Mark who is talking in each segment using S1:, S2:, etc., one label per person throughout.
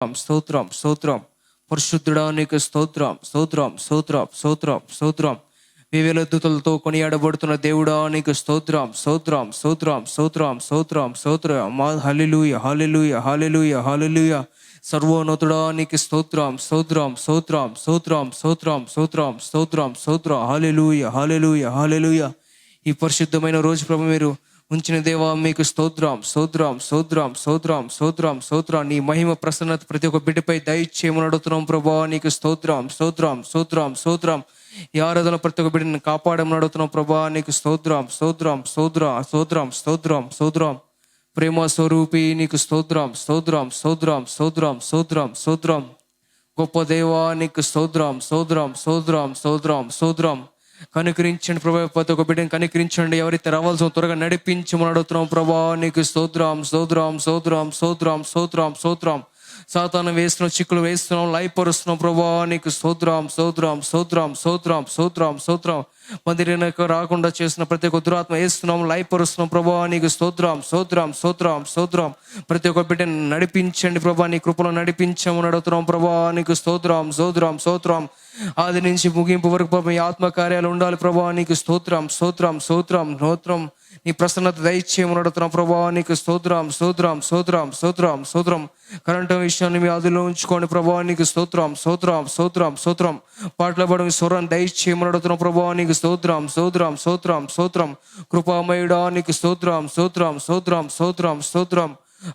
S1: స్తోత్రం స్తోత్రం. పరిశుద్ధుడా నీకు స్తోత్రం స్తోత్రం స్తోత్రం స్తోత్రం స్తోత్రం. వేవేల దూతలతో కొనియాడబడుతున్న దేవుడా నీకు స్తోత్రం స్తోత్రం స్తోత్రం స్తోత్రం స్తోత్రం స్తోత్రం. హల్లెలూయా హల్లెలూయా హల్లెలూయా హల్లెలూయా. సర్వోన్నతుడా నీకు స్తోత్రం స్తోత్రం స్తోత్రం స్తోత్రం స్తోత్రం స్తోత్రం స్తోత్రం స్తోత్రం. హల్లెలూయా హల్లెలూయా హల్లెలూయా. ఈ పరిశుద్ధమైన రోజు ప్రభు మీరు ఉంచిన దేవా మీకు స్తోత్రం స్తోత్రం స్తోత్రం స్తోత్రం స్తోత్రం స్తోత్రం. నీ మహిమ ప్రసన్నత ప్రతి ఒక్క బిడ్డపై దయచేయమని అడుగుతున్నాం ప్రభా. నీకు స్తోత్రం స్తోత్రం స్తోత్రం స్తోత్రం. ఈ ఆరాధన ప్రతి ఒక్క బిడ్డని కాపాడమని అడుగుతున్నాం ప్రభా. నీకు స్తోత్రం స్తోత్రం స్తోత్రం స్తోత్రం స్తోత్రం స్తోత్రం. ప్రేమ స్వరూపి నీకు స్తోత్రం స్తోత్రం స్తోత్రం స్తోత్రం స్తోత్రం స్తోత్రం. గొప్ప దేవా నీకు స్తోత్రం స్తోత్రం స్తోత్రం స్తోత్రం స్తోత్రం. కనికరించండి ప్రభా, ప్రతి ఒక్క బిడ్డని కనికరించండి. ఎవరైతే రావాల్సిన త్వరగా నడిపించమని అడుగుతున్నాం ప్రభా. నీకు స్తోత్రం స్తోత్రం స్తోత్రం స్తోత్రం స్తోత్రం స్తోత్రం. సాతాను వేస్తున్నాం, చిక్కులు వేస్తున్నాం, లయపరుస్తున్నాం ప్రభా. నీకు స్తోత్రం స్తోత్రం స్తోత్రం స్తోత్రం స్తోత్రం స్తోత్రం. మందిరానికి రాకుండా చేసిన ప్రతి ఒక్క దురాత్మ వేస్తున్నాం, లయపరుస్తున్నాం ప్రభా. నీకు స్తోత్రం స్తోత్రం స్తోత్రం స్తోత్రం. ప్రతి ఒక్క బిడ్డని నడిపించండి ప్రభా. నీ కృపలో నడిపించమని అడుగుతున్నాం ప్రభా. నీకు స్తోత్రం స్తోత్రం స్తోత్రం. ఆది నుంచి ముగింపు వరకు ప్రభా ఈ ఆత్మకార్యాలు ఉండాలి ప్రభా. నీకు స్తోత్రం స్తోత్రం స్తోత్రం స్తోత్రం. నీ ప్రసన్నత దయచేయమని అడుగుతున్నాం ప్రభా. నీకు స్తోత్రం స్తోత్రం స్తోత్రం స్తోత్రం స్తోత్రం. కరెంటు విషయాన్ని మీ ఆదిలో ఉంచుకోండి ప్రభా. నీకు స్తోత్రం స్తోత్రం స్తోత్రం స్తోత్రం. పాటల పడి స్వరాన్ని దయచేయమని అడుగుతున్నాం ప్రభా. నీకు స్తోత్రం స్తోత్రం స్తోత్రం స్తోత్రం. కృపామయుడా నీకు స్తోత్రం స్తోత్రం స్తోత్రం స్తోత్రం స్తోత్రం.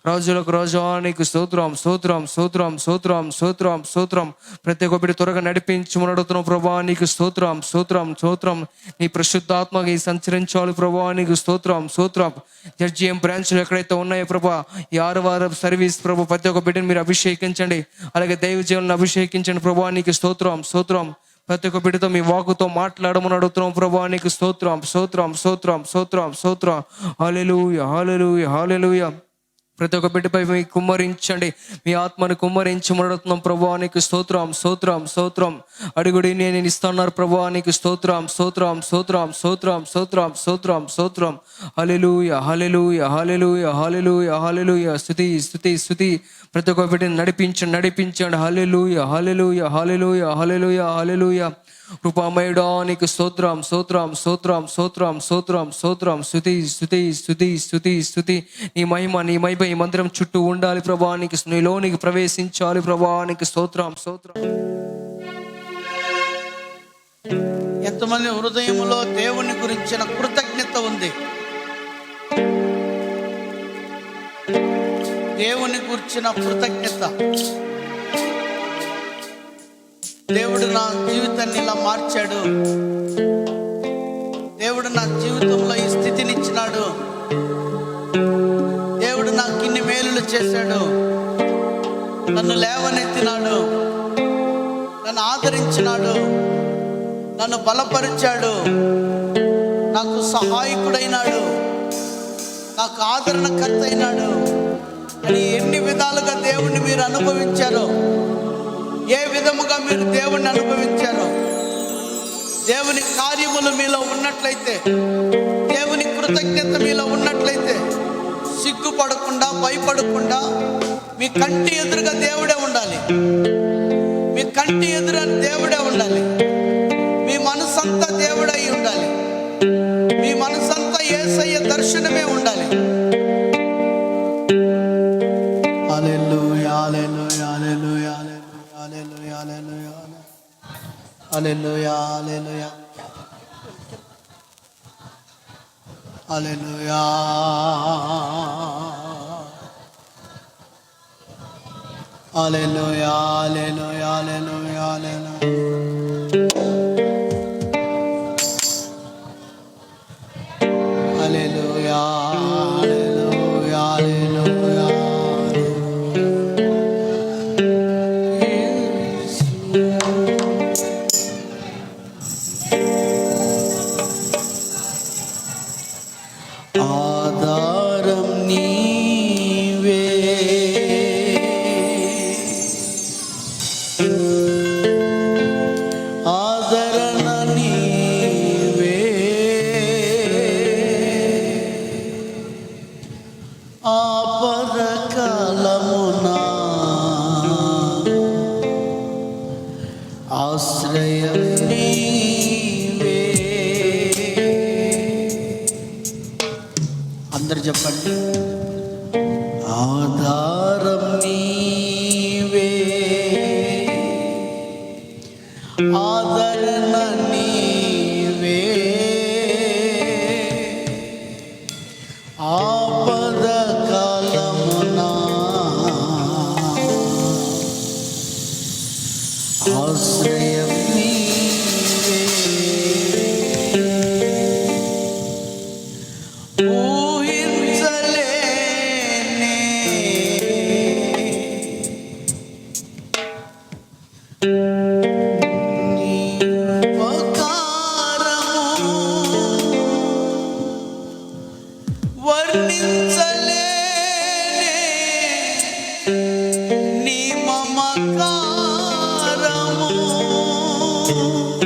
S1: రాజులకు రాజా నీకు స్తోత్రం స్తోత్రం స్తోత్రం స్తోత్రం స్తోత్రం స్తోత్రం. ప్రతి ఒక్క బిడ్డ త్వరగా నడిపించమని అడుగుతున్నాం ప్రభా. నీకు స్తోత్రం స్తోత్రం స్తోత్రం. నీ పరిశుద్ధాత్మకి సంచరించాలి ప్రభా. నీకు స్తోత్రం స్తోత్రం. జడ్జిఎం బ్రాంచ్లు ఎక్కడైతే ఉన్నాయో ప్రభా, ఈ 6వ వారం సర్వీస్ ప్రభా ప్రతి ఒక్క బిడ్డని మీరు అభిషేకించండి. అలాగే దైవ జీవనాన్ని అభిషేకించండి ప్రభా. నీకు స్తోత్రం స్తోత్రం. ప్రతి ఒక్క బిడ్డతో మీ వాకుతో మాట్లాడమని అడుగుతున్నాం ప్రభా. నీకు స్తోత్రం స్తోత్రం స్తోత్రం స్తోత్రం స్తోత్రం. హల్లెలూయా హల్లెలూయా హల్లెలూయా. ప్రతి ఒక్క బిడ్డపై మీ కుమ్మరించండి, మీ ఆత్మని కుమ్మరించమని అడుగుతున్నాం ప్రభా. నీకు స్తోత్రం స్తోత్రం స్తోత్రం. అడుగుడి నేను ఇస్తున్నారు ప్రభా. నీకు స్తోత్రం స్తోత్రం స్తోత్రం స్తోత్రం స్తోత్రం స్తోత్రం స్తోత్రం. హల్లెలూయా హల్లెలూయా హల్లెలూయా హల్లెలూయా హల్లెలూయా. స్తుతి స్తుతి స్తుతి. ప్రతి ఒక్క బిడ్డని నడిపించండి నడిపించండి. హల్లెలూయా హల్లెలూయా హల్లెలూయా హల్లెలూయా హల్లెలూయా. కృపామయుడా నీకు స్తోత్రం స్తోత్రం స్తోత్రం స్తోత్రం స్తోత్రం స్తోత్రం. స్తుతి స్తుతి స్తుతి స్తుతి స్తుతి. నీ మహిమ ఈ మందిరం చుట్టూ ఉండాలి ప్రభా. నీలోనికి ప్రవేశించాలి ప్రభా. నీకు స్తోత్రం స్తోత్రం.
S2: ఎంతమంది హృదయంలో దేవుని గురించిన కృతజ్ఞత ఉంది? దేవుని గురించిన కృతజ్ఞత. దేవుడు నా జీవితాన్ని ఇలా మార్చాడు, దేవుడు నా జీవితంలో ఈ స్థితిని ఇచ్చినాడు, దేవుడు నాకు ఇన్ని మేలులు చేశాడు, నన్ను లేవనెత్తినాడు, నన్ను ఆదరించినాడు, నన్ను బలపరిచాడు, నాకు సహాయకుడైనాడు, నాకు ఆదరణకర్త అయినాడు అని ఎన్ని విధాలుగా దేవుణ్ణి మీరు అనుభవించారో, ఏ విధముగా మీరు దేవుణ్ణి అనుభవించారో, దేవుని కార్యములు మీలో ఉన్నట్లయితే, దేవుని కృతజ్ఞత మీలో ఉన్నట్లయితే, సిగ్గుపడకుండా భయపడకుండా మీ కంటి ఎదురుగా దేవుడే ఉండాలి. మీ కంటి ఎదురు దేవుడే ఉండాలి. మీ మనసంతా దేవుడై ఉండాలి. మీ మనసంతా యేసయ్య దర్శనమే ఉండాలి. హల్లెలూయా హల్లెలూయా హల్లెలూయా హల్లెలూయా హల్లెలూయా హల్లెలూయా హల్లెలూయా హల్లెలూయా హల్లెలూయా హల్లెలూయా హల్లెలూయా హల్లెలూయా హల్లెలూయా. ఆధారం నీవే, చెప్పండి. ఆధారం నీవే, ఆదరణ నీవే, ఆపద కాలమున ఆశ్రయం నీవే. ఊహించలేనే నీ ఉపకారము, వర్ణించలేనే నీ మమకారము.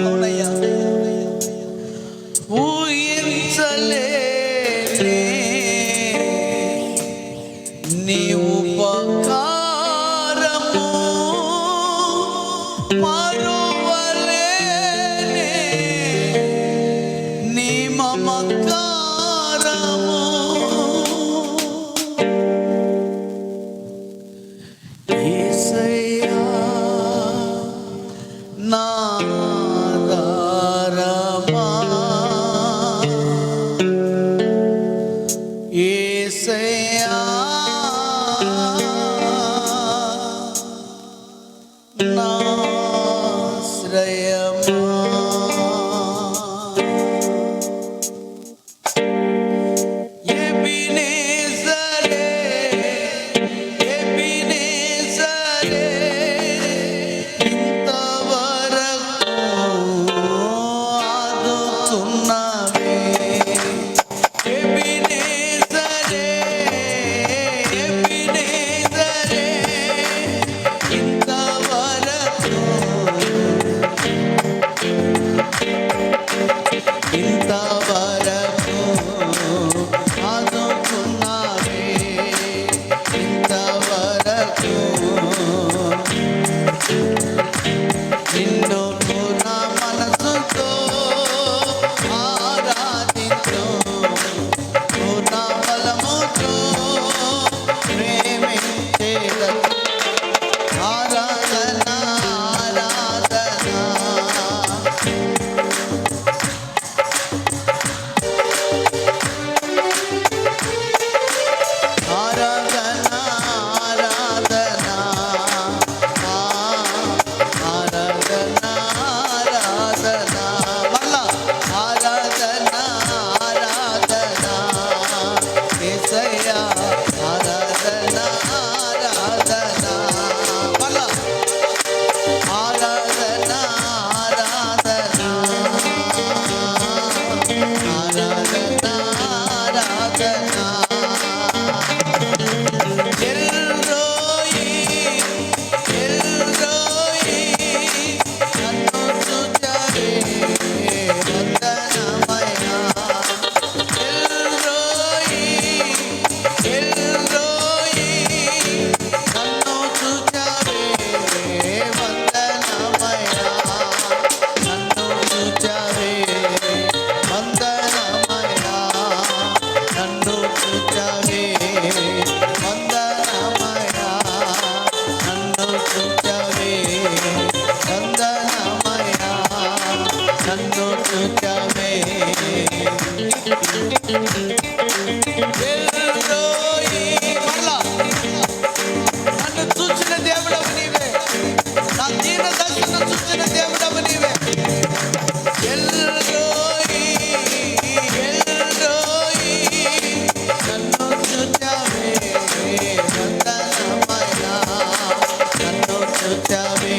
S2: అవునయ్యా, ఊహించలేనే నీ ఉపకారము, మరువలేనే నీ మమకారము. యేసయ్యా నా ఆధారమా, యేసయ్యా నా ఆశ్రయమా. ఎబినేజరే, ఎబినేజరే, ఇంతవరకు ఆదుకున్నావే. ఎబినేజరే, ఎబినేజరే, ఇంతవరకు ఆదుకున్నావే. ఇంతవరకు నిన్ను పూర్ణ మనసుతో ఆరాధించు, పూర్ణ బలముతో ప్రేమించేదను. ఆరాధన, ఆరాధన, ఆరాధన, ఆరాధన, ఆరాధన, ఆరాధన. మళ్ళా ఆరాధన, ఆరాధన, యేసయ్యా ఆరాధన, ఆరాధన. మళ్ళా ఆరాధన, ఆరాధన, ఆరాధన, ఆరాధన. ఎల్రోయి, ఎల్రోయి, నన్ను చూచావే వందనమయ్యా. ఎల్రోయి, ఎల్రోయి, నన్ను చూచావే వందనమయ్యా. నన్ను చూచావే వందనమయ్యా. నన్ను చూచావే వందనమయ్యా. నన్ను చూచావే వందనమయ్యా. నన్ను చూచావే. ఎల్రోయి, మరలా నన్ను చూచిన దేవుడవు నీవే, నా దీన దశను చూచిన దేవుడవు నీవే. ఎల్రోయి, ఎల్రోయి, నన్ను చూచావే వందనమయ్యా. నన్ను చూచావే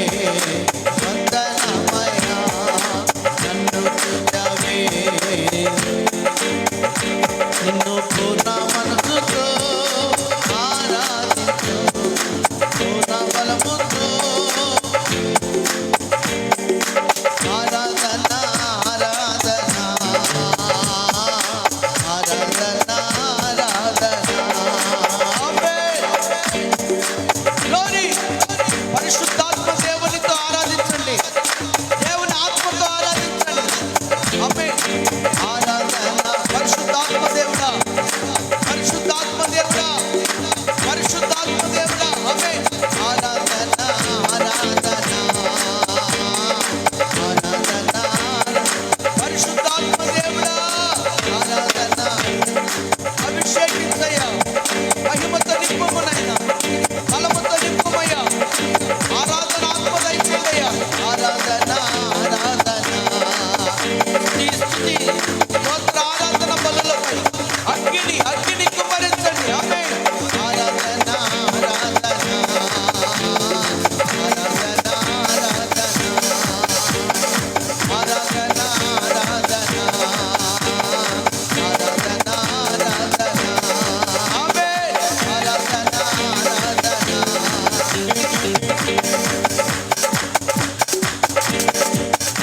S2: వందనమయ్యా. నన్ను చూచావే. నిన్ను పూర్ణ మనసుతో ఆరాధించు, పూర్ణ బలముతో. ఆరాధన, ఆరాధన, ఆరాధన, ఆరాధన. ఆమేన్. గ్లోరీ. పరిశుద్ధాత్మ దేవునితో ఆరాధించండి, దేవుని ఆత్మతో ఆరాధించండి. ఆమేన్. ఆరాధన, పరిశుద్ధాత్మ దేవుడా, పరిశుద్ధ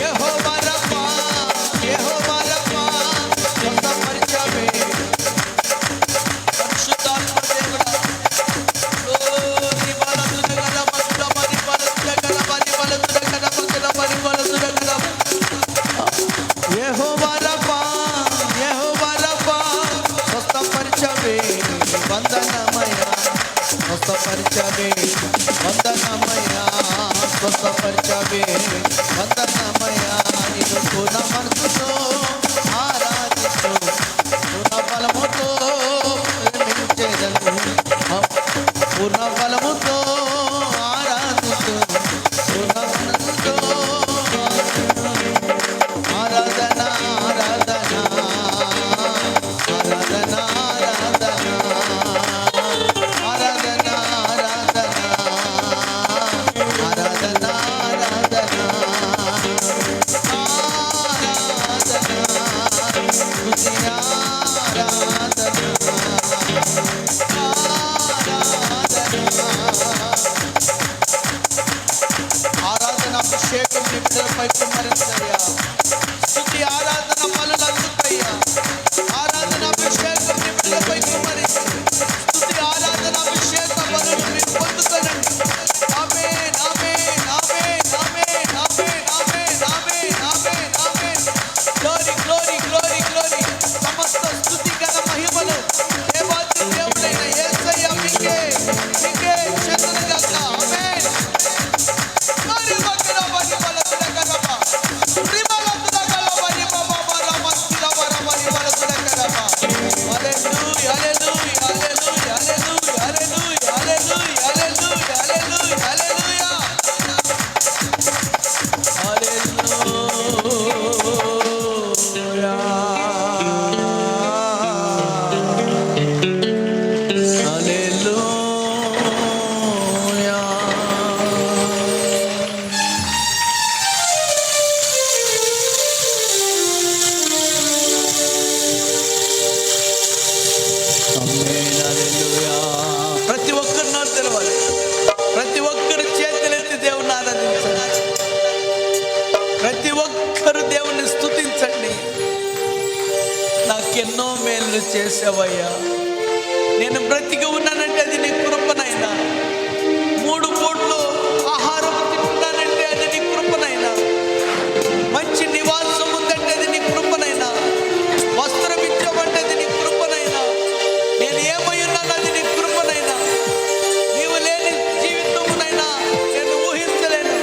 S2: యెహోవా రఫా, యెహోవా రఫా, స్వస్థపరిచావే. పరిశుద్ధాత్మ దేవుడా, యెహోవా రఫా, యెహోవా రఫా, స్వస్థపరిచావే. వందనమయ్యా, స్వస్థపరిచావే. వందనమయ్యా, స్వస్థపరిచావే. వందనమయ్యా, నిన్ను పూర్ణ మనసుతో ఆరాధిస్తూ పూర్ణ బలముతో ప్రేమించేదను. పూర్ణ బలముతో ఆరాధిస్తూ పూర్ణ మనసుతో ఆరాధన ఆరాధన ఆరాధన ఆరాధన ఆరాధన ఆరాధన ఆరాధన ఆరాధన అభిషేకం నిమిషంపై కుమ్మరించయ్యా. స్తుతి ఆరాధన పనులు అందుకయ్యా. ఆరాధన అభిషేకం నిమిషంపై కుమ్మరించి స్తుతి ఆరాధన అభిషేక పనులు మీరు పొందుకోనండి. ఆమేన్ ఆమేన్ ఆమేన్ ఆమేన్ ఆమేన్ ఆమేన్ ఆమేన్ ఆమేన్ ఆమేన్. Glory glory glory glory. సమస్త స్తుతి ఘన మహిమలు దేవాది దేవుడైన యేసయ్య మీకే మీకే చెందునుగాక. ఆమేన్. మరి మకర మరి బలతుడకరబా. రిమలతుడకల మరి బాబా రమస్తుల వర మరి బలతుడకరబా. హల్లెలూయా హల్లెలూయా హల్లెలూయా హల్లెలూయా హల్లెలూయా హల్లెలూయా హల్లెలూయా హల్లెలూయా ప్రతి ఒక్కరు నోరు తెరవాలి. ప్రతి ఒక్కరు చేతులెత్తి దేవుని ఆరాధించండి. ప్రతి ఒక్కరు దేవుని స్తుతించండి. నాకెన్నో మేలు చేసావయ్యా. నేను బ్రతికి ఉన్నానంటే అది నీ కృపనైనా. 3 పూట్లు ఆహారం తింటున్నానంటే అది నీ కృపనైనా. మంచి నివాసం ఉందంటే అది నీ కృపనైనా. వస్త్రం ఇచ్చామంటే అది నీ కృపనైనా. నేను ఏమై ఉన్నాను అది నీ కృపనైనా. నీవు లేని జీవితమునైనా నేను ఊహించలేను.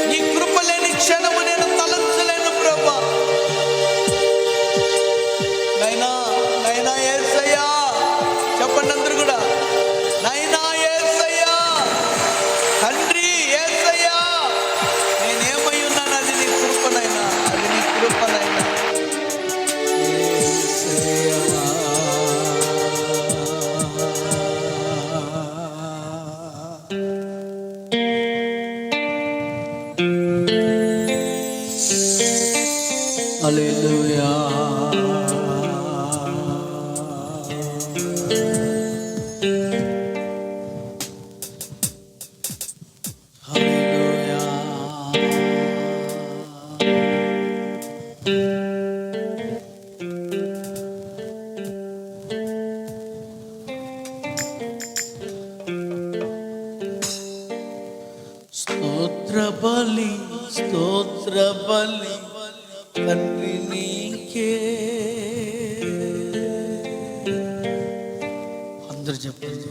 S2: నీ కృప లేని క్షణము నేను తలంచలేను ప్రభా. నైనా నైనా యేసయ్యా చెప్పండి అందరూ కూడా. నైనా యేసయ్యా, తండ్రి యేసయ్యా, నేనేమై ఉన్నాను అది నీ కృపనైనా. అది నీ కృపనైనా. హల్లెలూయా. హల్లెలూయా. స్తోత్ర బలి స్తోత్ర బలి తండ్రి నీకే. అందరు చెప్పండి.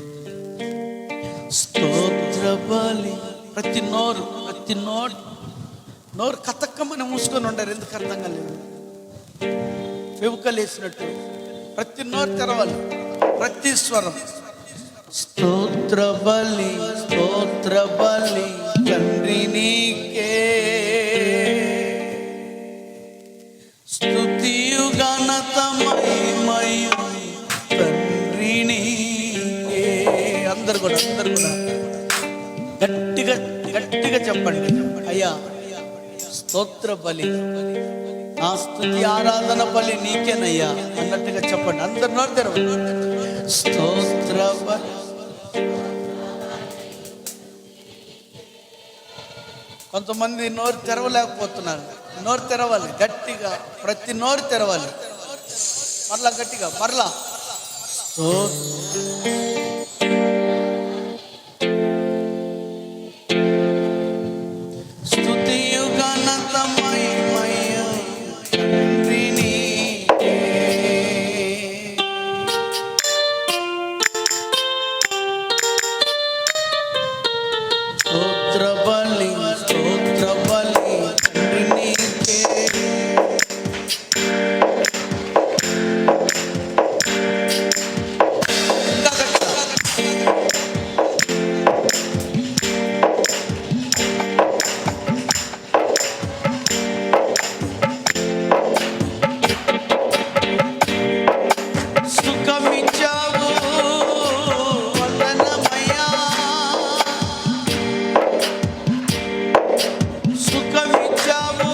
S2: స్తోత్ర బలి. ప్రతి నోరు కతక్కమని మూసుకొని ఉండరు. ఎందుకు అర్థం కాలేదు? ఫెవుకలేసినట్టు ప్రతి నోరు తెరవాలి. ప్రతి స్వరం స్తోత్ర బలి తండ్రి నీకే. స్తుతియు ఘనత మహిమయు తండ్రి నీకే. అందరు కూడా గట్టిగా చెప్పండి. అయ్యా స్తోత్ర బలి, నా స్తుతి ఆరాధన బలి నీకేనయ్యా అన్నట్టుగా చెప్పండి. అందరు నోరు తెరవండి. స్తోత్ర బలి కొంతమంది నోరు తెరవలేకపోతున్నారు. నోరు తెరవాలి గట్టిగా, ప్రతి నోరు తెరవాలి. మరలా గట్టిగా, మరలా స్తుతియు ఘనత మహిమయు తండ్రి నీకే. స్తోత్ర బలి తండ్రి నీకే. ఇంకా గట్టిగా. సుఖమిచ్చావు వందనమయ్యా, సుఖమిచ్చావు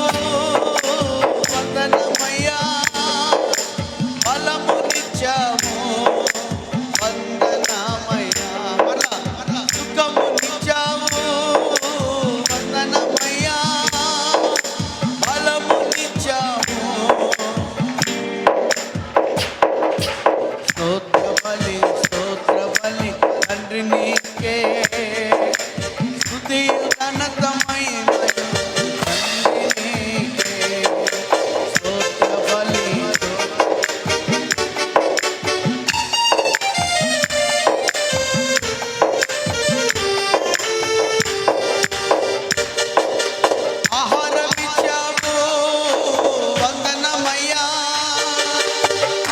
S2: వందనమయ్యా, బలమునిచ్చావు వందనమయ్యా. సుఖమునిచ్చావు వందనమయ్యా, బలమునిచ్చావు. స్తోత్ర బలి తండ్రి నీకే. స్తుతియు ఘనత మహిమయు తండ్రి నీకే. స్తోత్ర బలి ఆహారమిచ్చావు వందనమయ్యా,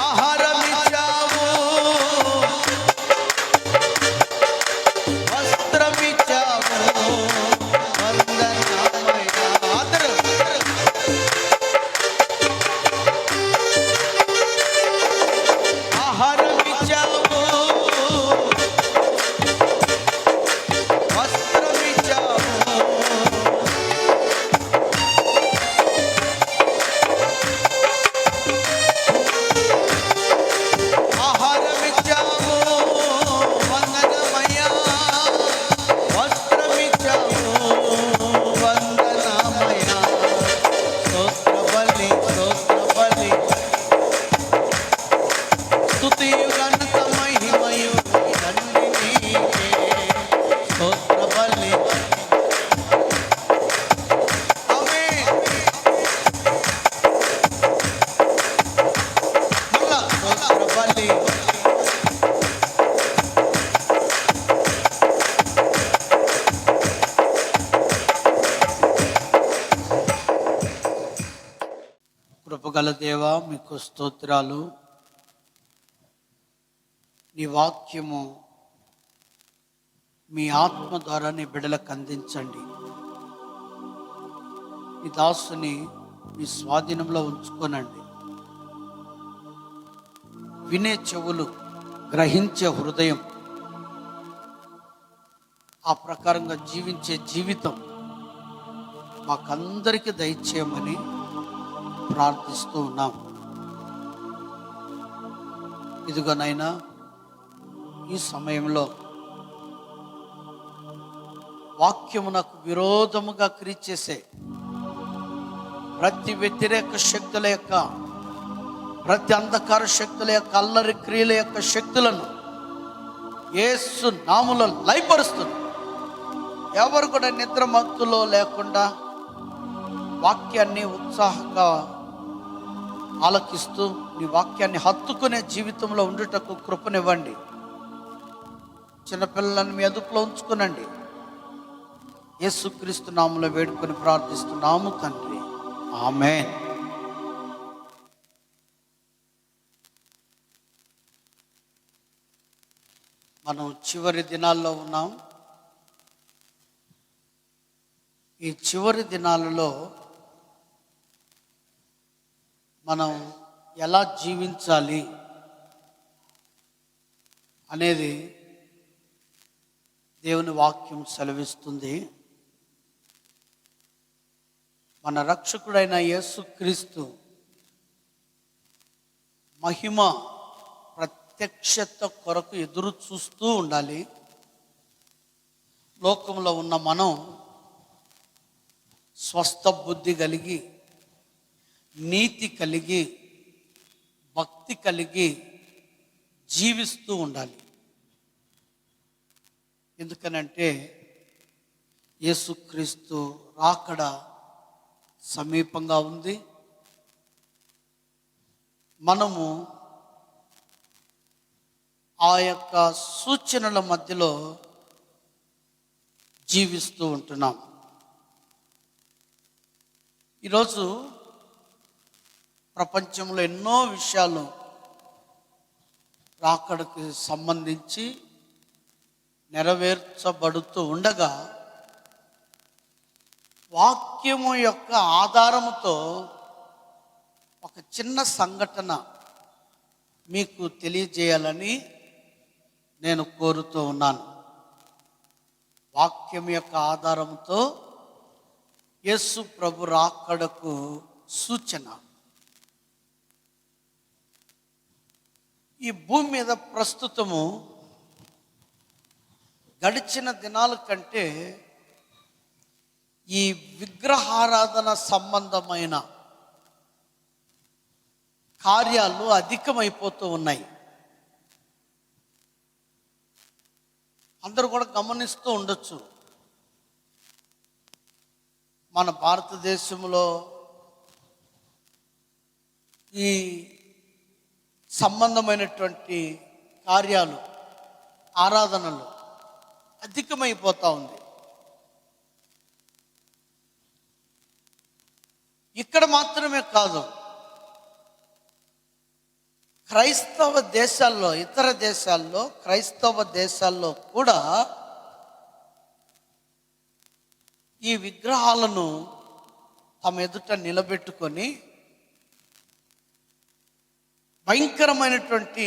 S2: ఆహారమిచ్చావు, వస్త్రమిచ్చావు వందనమయ్యా. అందరూ ఆహారమిచ్చావు, వస్త్రమిచ్చావు, ఆహారమిచ్చావు వందనమయ్యా, వస్త్రమిచ్చావు వందనమయ్యా. స్తోత్ర బలి స్తుతియు ఘనత మహిమయు తండ్రి నీకే. స్తోత్ర బలి ఆమేన్. మళ్ళా స్తోత్ర బలి కృపగల దేవా, మీకు స్తోత్రాలు. నీ వాక్యము మీ ఆత్మ ద్వారా నీ బిడ్డలకు అందించండి. ఈ దాసుని మీ స్వాధీనంలో ఉంచుకోనండి. వినే చెవులు, గ్రహించే హృదయం, ఆ ప్రకారంగా జీవించే జీవితం మాకందరికీ దయచేయమని ప్రార్థిస్తూ ఉన్నాం. ఇదిగోనైనా ఈ సమయంలో వాక్యమునకు విరోధముగా క్రియ చేసే ప్రతి వ్యతిరేక శక్తుల యొక్క, ప్రతి అంధకార శక్తుల యొక్క, అల్లరి క్రియల యొక్క శక్తులను యేసు నామములో లయపరుస్తుంది. ఎవరు కూడా నిద్రమత్తులో లేకుండా వాక్యాన్ని ఉత్సాహంగా ఆలకిస్తూ నీ వాక్యాన్ని హత్తుకునే జీవితంలో ఉండుటకు కృపనివ్వండి. చిన్నపిల్లలను మీ అదుపులో ఉంచుకునండి. యేసుక్రీస్తు నామములో వేడుకొని ప్రార్థిస్తున్నాము తండ్రి, ఆమేన్. మనం చివరి దినాల్లో ఉన్నాం. ఈ చివరి దినాలలో మనం ఎలా జీవించాలి అనేది దేవుని వాక్యం సెలవిస్తుంది. మన రక్షకుడైన యేసుక్రీస్తు మహిమ ప్రత్యక్షత కొరకు ఎదురు చూస్తూ ఉండాలి. లోకంలో ఉన్న మనం స్వస్థ బుద్ధి కలిగి, నీతి కలిగి, భక్తి కలిగి జీవిస్తూ ఉండాలి. ఎందుకనంటే యేసుక్రీస్తు రాకడ సమీపంగా ఉంది. మనము ఆ యొక్క సూచనల మధ్యలో జీవిస్తూ ఉంటున్నాం. ఈరోజు ప్రపంచంలో ఎన్నో విషయాలు రాకడకు సంబంధించి నెరవేర్చబడుతూ ఉండగా, వాక్యము యొక్క ఆధారముతో ఒక చిన్న సంఘటన మీకు తెలియజేయాలని నేను కోరుతూ ఉన్నాను. వాక్యం యొక్క ఆధారంతో యేసు ప్రభు రాకడకు సూచన. ఈ భూమి మీద ప్రస్తుతము గడిచిన దినాల కంటే ఈ విగ్రహారాధన సంబంధమైన కార్యాలు అధికమైపోతూ ఉన్నాయి. అందరూ కూడా గమనిస్తూ ఉండొచ్చు. మన భారతదేశంలో ఈ సంబంధమైనటువంటి కార్యాలు, ఆరాధనలు అధికమైపోతూ ఉంది. ఇక్కడ మాత్రమే కాదు, క్రైస్తవ దేశాల్లో, ఇతర దేశాల్లో, క్రైస్తవ దేశాల్లో కూడా ఈ విగ్రహాలను తమ ఎదుట నిలబెట్టుకొని భయంకరమైనటువంటి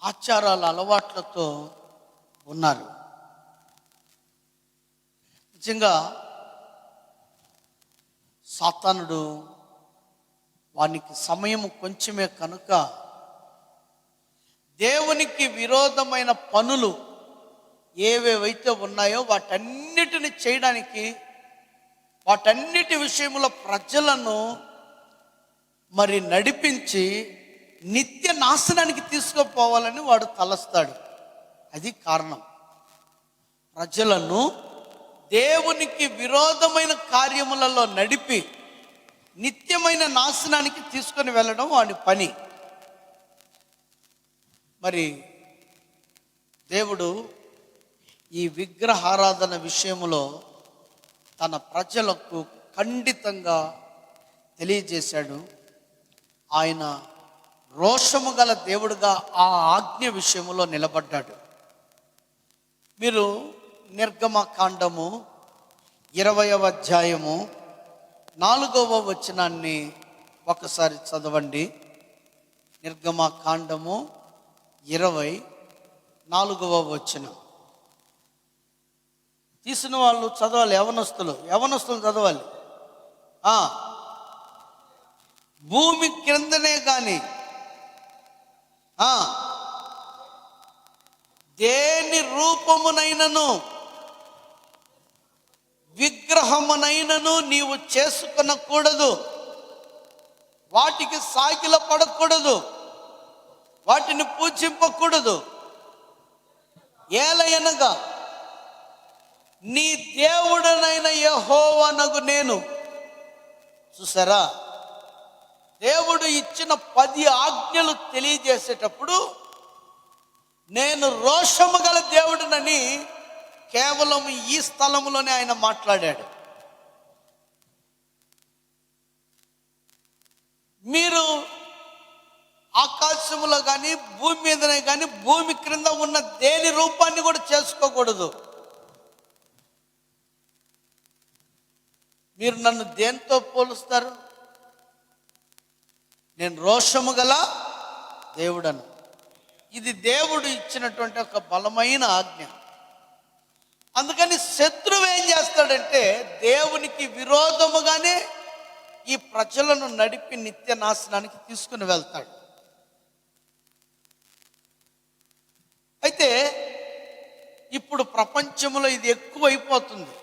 S2: ఆచారాల అలవాట్లతో ఉన్నారు. నిజంగా సాతానుడు వానికి సమయం కొంచెమే కనుక దేవునికి విరోధమైన పనులు ఏవేవైతే ఉన్నాయో వాటన్నిటిని చేయడానికి, వాటన్నిటి విషయంలో ప్రజలను మరి నడిపించి నిత్య నాశనానికి తీసుకుపోవాలని వాడు తలస్తాడు. అది కారణం. ప్రజలను దేవునికి విరోధమైన కార్యములలో నడిపి నిత్యమైన నాశనానికి తీసుకొని వెళ్ళడం వాడి పని. మరి దేవుడు ఈ విగ్రహారాధన విషయంలో తన ప్రజలకు ఖండితంగా తెలియజేశాడు. ఆయన రోషము గల దేవుడుగా ఆ ఆజ్ఞ విషయంలో నిలబడ్డాడు. మీరు నిర్గమకాండము 20వ అధ్యాయము 4వ వచనాన్ని ఒకసారి చదవండి. నిర్గమకాండము 20:4వ వచనం. తీసిన వాళ్ళు చదవాలి. యవనస్తులు చదవాలి. భూమి క్రిందనే కానీ దేని రూపమునైనను విగ్రహమునైనను నీవు చేసుకొనకూడదు. వాటికి సాగిల పడకూడదు, వాటిని పూజింపకూడదు. ఏలయనగా నీ దేవుడనైన యెహోవానగు నేను. చూసారా, దేవుడు ఇచ్చిన 10 ఆజ్ఞలు తెలియజేసేటప్పుడు నేను రోషము గల దేవుడినని కేవలం ఈ స్థలంలోనే ఆయన మాట్లాడాడు. మీరు ఆకాశములో కానీ భూమి మీదనే కానీ భూమి క్రింద ఉన్న దేని రూపాన్ని కూడా చేసుకోకూడదు. మీరు నన్ను దేనితో పోలుస్తారు? నేను రోషము గల దేవుడను. ఇది దేవుడు ఇచ్చినటువంటి ఒక బలమైన ఆజ్ఞ. అందుకని శత్రువు ఏం చేస్తాడంటే దేవునికి విరోధముగానే ఈ ప్రజలను నడిపి నిత్య నాశనానికి తీసుకుని వెళ్తాడు. అయితే ఇప్పుడు ప్రపంచంలో ఇది ఎక్కువైపోతుంది.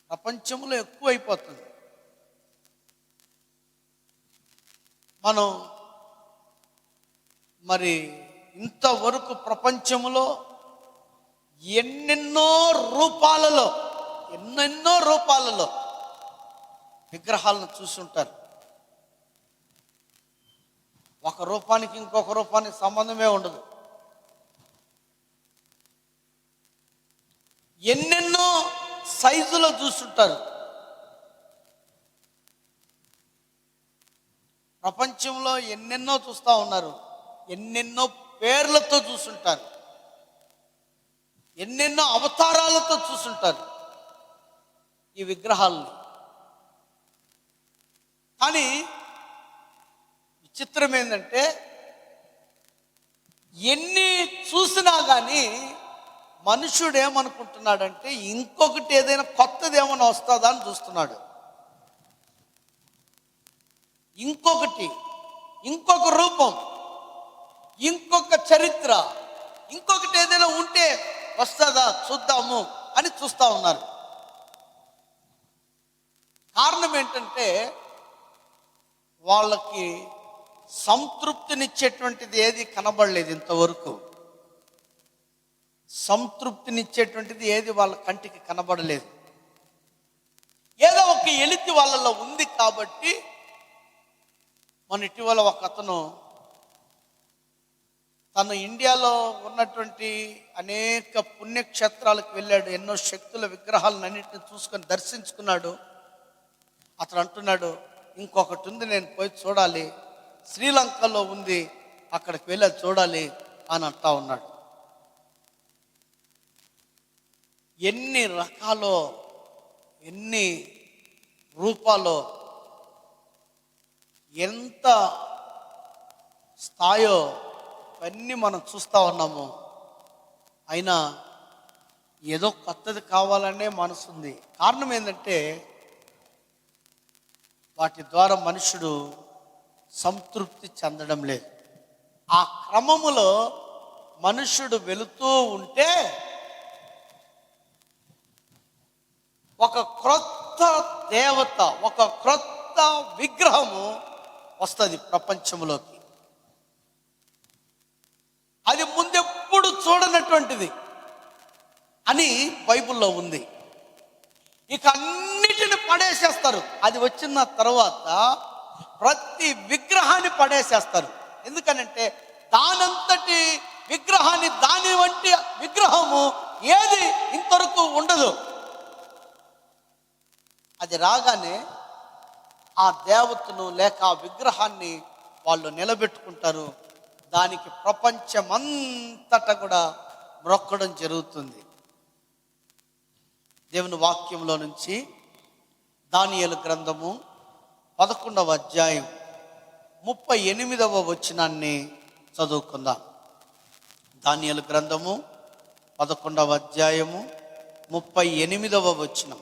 S2: ప్రపంచంలో ఎక్కువైపోతుంది. మనం మరి ఇంతవరకు ప్రపంచంలో ఎన్నెన్నో రూపాలలో విగ్రహాలను చూసుంటారు. ఒక రూపానికి ఇంకొక రూపానికి సంబంధమే ఉండదు. ఎన్నెన్నో సైజులో చూస్తుంటారు. ప్రపంచంలో ఎన్నెన్నో చూస్తూ ఉన్నారు. ఎన్నెన్నో పేర్లతో చూస్తుంటారు. ఎన్నెన్నో అవతారాలతో చూస్తుంటారు ఈ విగ్రహాలని. కానీ విచిత్రం ఏంటంటే, ఎన్ని చూసినా కానీ మనుషుడు ఏమనుకుంటున్నాడంటే ఇంకొకటి ఏదైనా కొత్తది ఏమైనా వస్తుందా అని చూస్తున్నాడు. ఇంకొక రూపం, ఇంకొక చరిత్ర, ఇంకొకటి ఏదైనా ఉంటే వస్తుందా చూద్దాము అని చూస్తూ ఉన్నారు. కారణం ఏంటంటే, వాళ్ళకి సంతృప్తినిచ్చేటువంటిది ఏది కనబడలేదు ఇంతవరకు. సంతృప్తినిచ్చేటువంటిది ఏది వాళ్ళ కంటికి కనబడలేదు. ఏదో ఒక ఎలితి వాళ్ళలో ఉంది కాబట్టి, మన ఇటీవల ఒక అతను తను ఇండియాలో ఉన్నటువంటి అనేక పుణ్యక్షేత్రాలకు వెళ్ళాడు. ఎన్నో శక్తుల విగ్రహాలన్నింటినీ చూసుకొని దర్శించుకున్నాడు. అతను అంటున్నాడు, ఇంకొకటి ఉంది, నేను పోయి చూడాలి, శ్రీలంకలో ఉంది, అక్కడికి వెళ్ళి చూడాలి అని అంటా ఉన్నాడు. ఎన్ని రకాలో, ఎన్ని రూపాలో, ఎంత స్థాయో ఇవన్నీ మనం చూస్తూ ఉన్నాము. అయినా ఏదో కొత్తది కావాలనే మనసుంది. కారణం ఏంటంటే, వాటి ద్వారా మనుషుడు సంతృప్తి చెందడం లేదు. ఆ క్రమములో మనుషుడు వెళుతూ ఉంటే ఒక క్రొత్త దేవత, ఒక క్రొత్త విగ్రహము వస్తుంది ప్రపంచంలోకి. అది ముందెప్పుడు చూడనటువంటిది అని బైబిల్లో ఉంది. ఇక అన్నిటిని పడేసేస్తారు. అది వచ్చిన తర్వాత ప్రతి విగ్రహాన్ని పడేసేస్తారు. ఎందుకనంటే దానంతటి విగ్రహాన్ని, దాని వంటి విగ్రహము ఏది ఇంతవరకు ఉండదు. అది రాగానే ఆ దేవతను లేక ఆ విగ్రహాన్ని వాళ్ళు నిలబెట్టుకుంటారు. దానికి ప్రపంచమంతటా కూడా మ్రొక్కడం జరుగుతుంది. దేవుని వాక్యంలో నుంచి దానియేలు గ్రంథము 11వ అధ్యాయం 38వ వచనాన్ని చదువుకుందాం. దానియేలు గ్రంథము 11వ అధ్యాయము 38వ వచనం.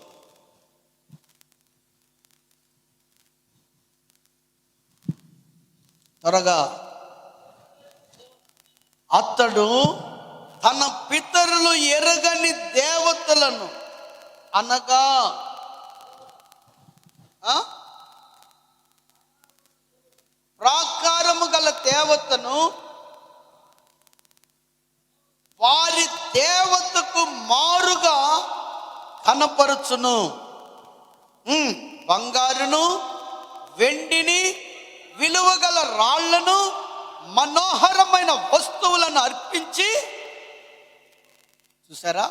S2: త్వరగా. అతడు తన పితరులు ఎరగని దేవతలను అనగా ప్రాకారము గల దేవతను వారి దేవతకు మారుగా కనపరుచును. బంగారును, వెండిని, విలువగల రాళ్లను, మనోహరమైన వస్తువులను అర్పించి, చూసారా,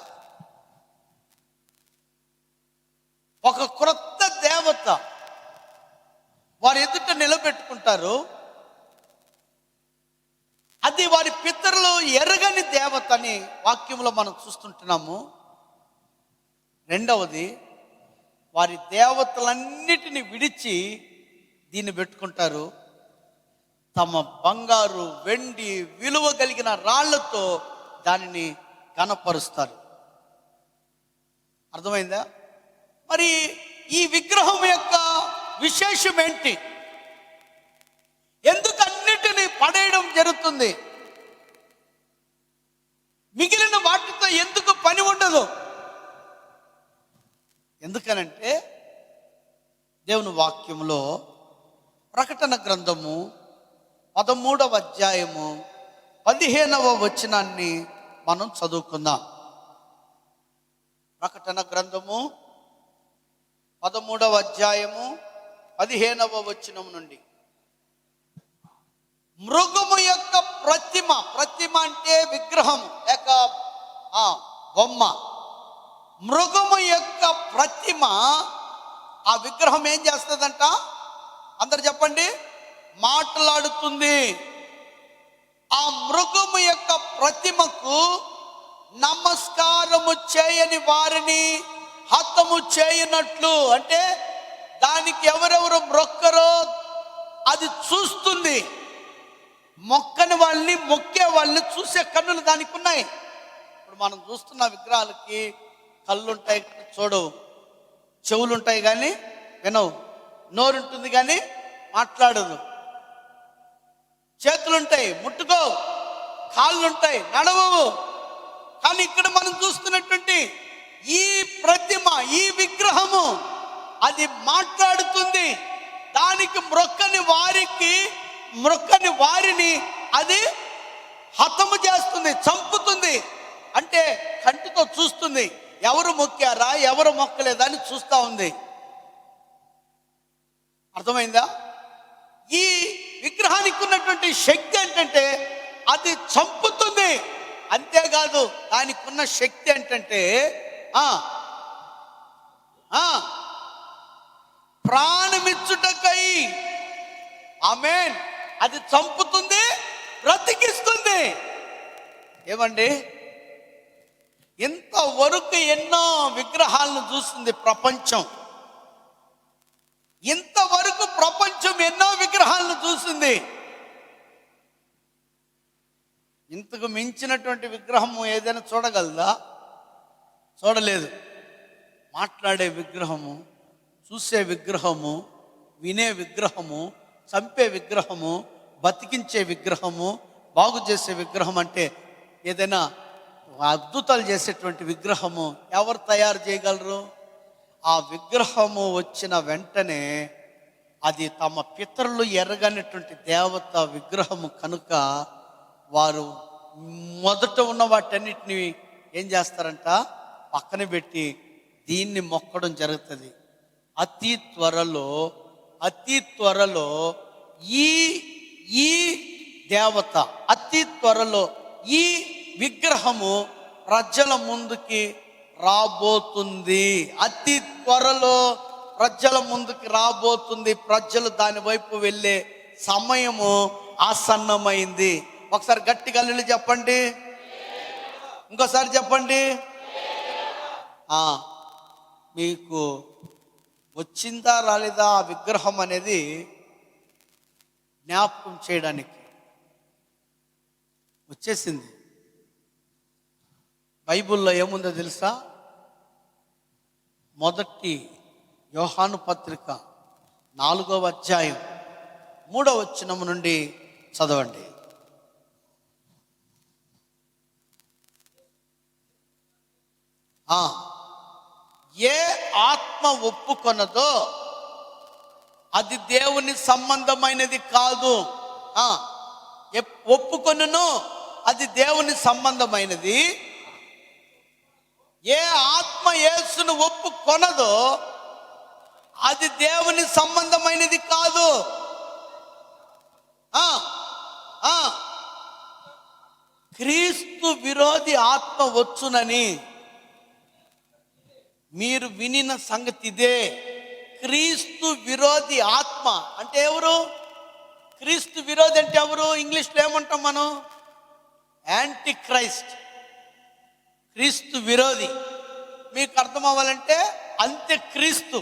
S2: ఒక క్రొత్త దేవత వారి ఎదుట నిలబెట్టుకుంటారు. అది వారి పితరులు ఎరగని దేవత అని వాక్యంలో మనం చూస్తుంటున్నాము. రెండవది, వారి దేవతలన్నిటిని విడిచి దీన్ని పెట్టుకుంటారు. తమ బంగారు, వెండి, విలువ కలిగిన రాళ్లతో దానిని కనపరుస్తారు. అర్థమైందా? మరి ఈ విగ్రహం యొక్క విశేషం ఏంటి? ఎందుకు అన్నిటినీ పడేయడం జరుగుతుంది? మిగిలిన వాటితో ఎందుకు పని ఉండదు? ఎందుకనంటే దేవుని వాక్యంలో ప్రకటన గ్రంథము 13వ అధ్యాయము 15వ వచనాన్ని మనం చదువుకుందాం. ప్రకటన గ్రంథము 13వ అధ్యాయము 15వ వచనం నుండి, మృగము యొక్క ప్రతిమ, ప్రతిమ అంటే విగ్రహము లేక బొమ్మ, మృగము యొక్క ప్రతిమ, ఆ విగ్రహం ఏం చేస్తుందంట? అందరు చెప్పండి. మాట్లాడుతుంది. ఆ మృగము యొక్క ప్రతిమకు నమస్కారము చేయని వారిని హతము చేయనట్లు, అంటే దానికి ఎవరెవరు మొక్కరో అది చూస్తుంది. మొక్కని వాళ్ళని, మొక్కే వాళ్ళని చూసే కన్నులు దానికి ఉన్నాయి. ఇప్పుడు మనం చూస్తున్న విగ్రహాలకి కళ్ళు ఉంటాయి చూడవు, చెవులు ఉంటాయి కానీ వినవు, నోరు ఉంటుంది కానీ మాట్లాడదు, చేతులుంటాయి ముట్టుకోవు, కాళ్ళుంటాయి నడవవు. కానీ ఇక్కడ మనం చూస్తున్నటువంటి ఈ ప్రతిమ, ఈ విగ్రహము అది మాట్లాడుతుంది. దానికి మొక్కని వారిని అది హతము చేస్తుంది, చంపుతుంది. అంటే కంటితో చూస్తుంది, ఎవరు మొక్కారా ఎవరు మొక్కలేదా అని చూస్తూ ఉంది. అర్థమైందా? ఈ విగ్రహానికి ఉన్నటువంటి శక్తి ఏంటంటే అది చంపుతుంది. అంతేకాదు, దానికి ఉన్న శక్తి ఏంటంటే ప్రాణమిచ్చుటకై, ఆమేన్, అది చంపుతుంది, బ్రతికిస్తుంది. ఏమండి, ఇంతవరకు ఎన్నో విగ్రహాలను చూస్తుంది ప్రపంచం. ఇంతవరకు ప్రపంచం ఎన్నో విగ్రహాలను చూసింది. ఇంతకు మించినటువంటి విగ్రహము ఏదైనా చూడగలదా? చూడలేదు. మాట్లాడే విగ్రహము, చూసే విగ్రహము, వినే విగ్రహము, చంపే విగ్రహము, బతికించే విగ్రహము, బాగు చేసే విగ్రహం, అంటే ఏదైనా అద్భుతాలు చేసేటువంటి విగ్రహము ఎవరు తయారు చేయగలరు? ఆ విగ్రహము వచ్చిన వెంటనే అది తమ పితరులు ఎరగనటువంటి దేవత విగ్రహము కనుక వారు మొదట ఉన్న వాటన్నిటిని ఏం చేస్తారంట? పక్కన పెట్టి దీన్ని మొక్కడం జరుగుతుంది. అతి త్వరలో ఈ దేవత, అతి త్వరలో ఈ విగ్రహము ప్రజల ముందుకి రాబోతుంది. అతి త్వరలో ప్రజల ముందుకి రాబోతుంది. ప్రజలు దాని వైపు వెళ్ళే సమయము ఆసన్నమైంది. ఒకసారి గట్టిగా హల్లెలూయా చెప్పండి. ఇంకోసారి చెప్పండి. మీకు వచ్చిందా రాలేదా ఆ విగ్రహం అనేది జ్ఞాపకం చేయడానికి? వచ్చేసింది. బైబిల్లో ఏముందో తెలుసా? మొదటి యోహాను పత్రిక 4వ అధ్యాయం 3వ వచనం నుండి చదవండి. ఏ ఆత్మ ఒప్పుకొనదో అది దేవుని సంబంధమైనది కాదు. ఒప్పుకొనును అది దేవుని సంబంధమైనది. ఏ ఆత్మ యేసును ఒప్పుకొనదో అది దేవుని సంబంధమైనది కాదు. క్రీస్తు విరోధి ఆత్మ వచ్చునని మీరు వినిన సంగతి ఇదే. క్రీస్తు విరోధి ఆత్మ అంటే ఎవరు? క్రీస్తు విరోధి అంటే ఎవరు? ఇంగ్లీష్లో ఏమంటాం మనం? Anti Christ. క్రీస్తు విరోధి మీకు అర్థం అవ్వాలంటే అంత్యక్రీస్తు.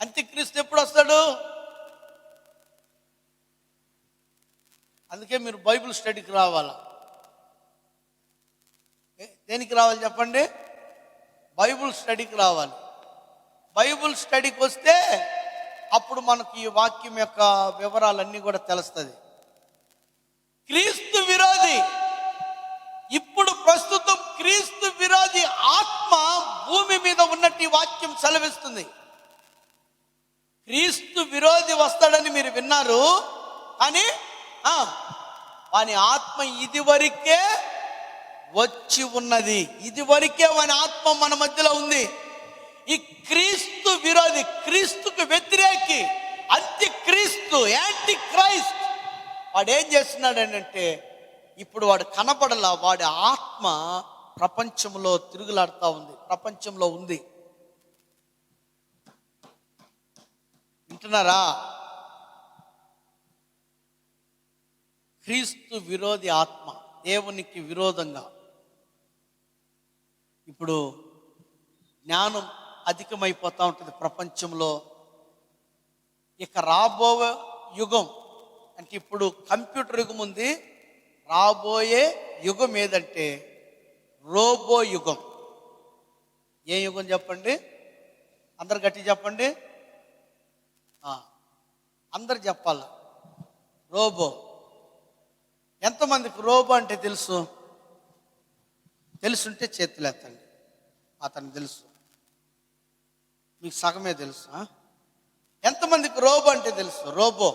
S2: అంత్యక్రీస్తు ఎప్పుడు వస్తాడు? అందుకే మీరు బైబిల్ స్టడీకి రావాలా. దేనికి రావాలి చెప్పండి? బైబిల్ స్టడీకి రావాలి. బైబిల్ స్టడీకి వస్తే అప్పుడు మనకు ఈ వాక్యం యొక్క వివరాలన్నీ కూడా తెలుస్తుంది. క్రీస్తు విరోధి, ఇప్పుడు ప్రస్తుతం క్రీస్తు విరోధి ఆత్మ వాక్యం సెలవిస్తుంది. క్రీస్తు విరోధి వస్తాడని మీరు విన్నారు, కానీ వాని ఆత్మ ఇదివరకే వచ్చి ఉన్నది. ఇదివరకే వాని ఆత్మ మన మధ్యలో ఉంది. ఈ క్రీస్తు విరోధి, క్రీస్తుకు వ్యతిరేకి, అంత్య క్రీస్తు, యాంటీ క్రైస్ట్, వాడు ఏం చేస్తున్నాడు అంటే, ఇప్పుడు వాడు కనపడలా, వాడి ఆత్మ ప్రపంచంలో తిరుగులాడుతూ ఉంది, ప్రపంచంలో ఉంది. వింటున్నారా? క్రీస్తు విరోధి ఆత్మ, దేవునికి విరోధంగా. ఇప్పుడు జ్ఞానం అధికమైపోతూ ఉంటుంది ప్రపంచంలో. ఇక రాబో యుగం అంటే, ఇప్పుడు కంప్యూటర్ యుగం ఉంది, రాబోయే యుగం ఏదంటే రోబో యుగం. ఏ యుగం చెప్పండి? అందరు గట్టి చెప్పండి, అందరు చెప్పాల. రోబో. ఎంతమందికి రోబో అంటే తెలుసు? తెలుసుంటే చేతులు ఎత్తండి. అతనికి తెలుసు, మీకు సగమే తెలుసు. ఎంతమందికి రోబో అంటే తెలుసు? రోబో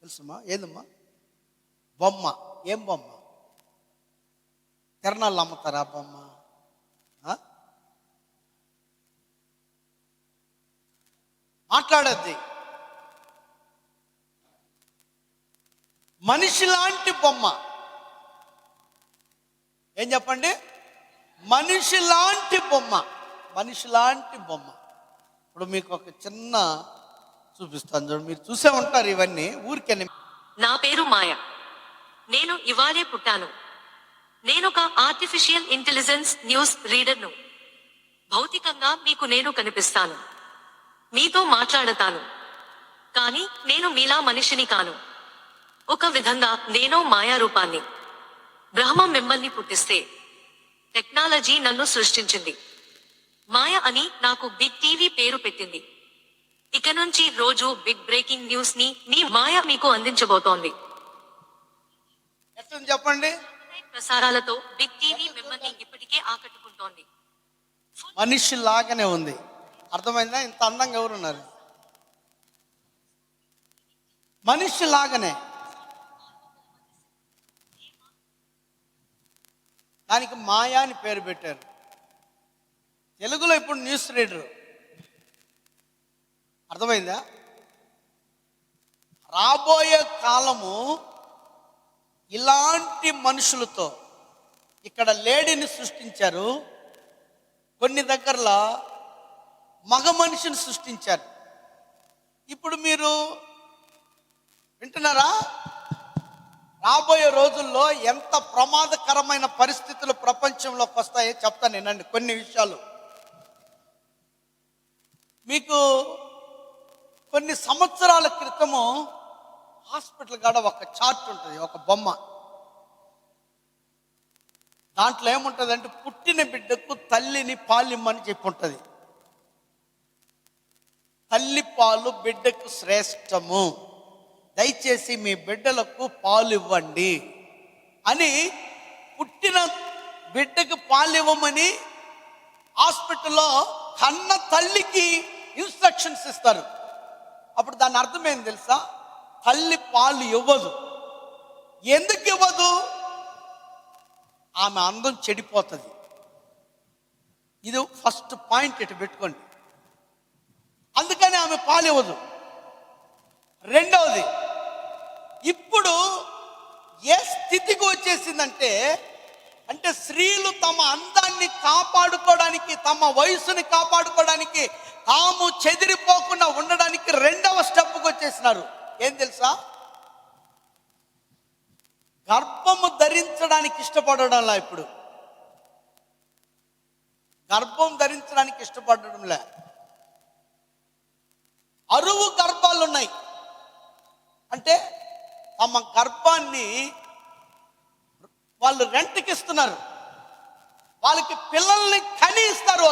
S2: తెలుసుమా? ఏదమ్మా? బొమ్మ. ఏం బొమ్మ? తిరణాలు అమ్ముతారా బొమ్మ? మాట్లాడద్ది. మనిషి లాంటి బొమ్మ. ఏం చెప్పండి? మనిషి లాంటి బొమ్మ. మనిషి లాంటి బొమ్మ. ఇప్పుడు మీకు ఒక చిన్న చూపిస్తాను చూడండి, మీరు చూసే ఉంటారు ఇవన్నీ ఊరికే.
S3: నా పేరు మాయ. నేను ఇవాళే పుట్టాను. నేనొక ఆర్టిఫిషియల్ ఇంటెలిజెన్స్ న్యూస్ రీడర్ను. భౌతికంగా మీకు నేను కనిపిస్తాను, మీతో మాట్లాడతాను, కానీ నేను మీలా మనిషిని కాను. ఒక విధంగా నేను మాయా రూపాన్ని. బ్రహ్మ మిమ్మల్ని పుట్టిస్తే టెక్నాలజీ నన్ను సృష్టించింది. మాయ అని నాకు బిగ్ టీవీ పేరు పెట్టింది. ఇక నుంచి రోజు బిగ్ బ్రేకింగ్ న్యూస్ ని మీ మాయ మీకు అందించబోతోంది.
S2: ఎట్లా చెప్పండి?
S3: ప్రసారాలతో బిగ్ టీవీ మిమ్మల్ని ఇప్పటికే ఆకట్టుకుంటోంది.
S2: మనిషి లాగానే ఉంది. అర్థమైందా? ఇంత అందంగా ఎవరున్నారు? మనిషి లాగానే. దానికి మాయా అని పేరు పెట్టారు. తెలుగులో ఇప్పుడు న్యూస్ రీడర్. అర్థమైందా? రాబోయే కాలము ఇలాంటి మనుషులతో. ఇక్కడ లేడీని సృష్టించారు, కొన్ని దగ్గరలో మగ మనిషిని సృష్టించారు. ఇప్పుడు మీరు వింటున్నారా? రాబోయే రోజుల్లో ఎంత ప్రమాదకరమైన పరిస్థితులు ప్రపంచంలోకి వస్తాయో చెప్తాను వినండి కొన్ని విషయాలు. మీకు కొన్ని సంవత్సరాల క్రితము హాస్పిటల్ కాడ ఒక చార్ట్ ఉంటుంది, ఒక బొమ్మ. దాంట్లో ఏముంటుంది అంటే, పుట్టిన బిడ్డకు తల్లిని పాలిమ్మని చెప్పి ఉంటుంది. తల్లి పాలు బిడ్డకు శ్రేష్టము, దయచేసి మీ బిడ్డలకు పాలు ఇవ్వండి అని, పుట్టిన బిడ్డకు పాలు ఇవ్వమని హాస్పిటల్లో కన్న తల్లికి ఇన్స్ట్రక్షన్స్ ఇస్తారు. అప్పుడు దాని అర్థం ఏంది తెలుసా? తల్లి పాలు ఇవ్వదు. ఎందుకు ఇవ్వదు? ఆమె అందం చెడిపోతుంది. ఇది ఫస్ట్ పాయింట్, ఇటు పెట్టుకోండి. అందుకని ఆమె పాలు ఇవ్వదు. రెండవది, ఇప్పుడు ఏ స్థితికి వచ్చేసిందంటే, అంటే స్త్రీలు తమ అందాన్ని కాపాడుకోవడానికి, తమ వయసుని కాపాడుకోవడానికి, తాము చెదిరిపోకుండా ఉండడానికి రెండవ స్టెప్కి వచ్చేసినారు. ఏం తెలుసా? గర్భము ధరించడానికి ఇష్టపడడంలా. ఇప్పుడు గర్భం ధరించడానికి ఇష్టపడడంలే. అరువు గర్భాలు ఉన్నాయి. అంటే తమ గర్భాన్ని వాళ్ళు రెంట్కి ఇస్తున్నారు. వాళ్ళకి పిల్లల్ని కని ఇస్తారు.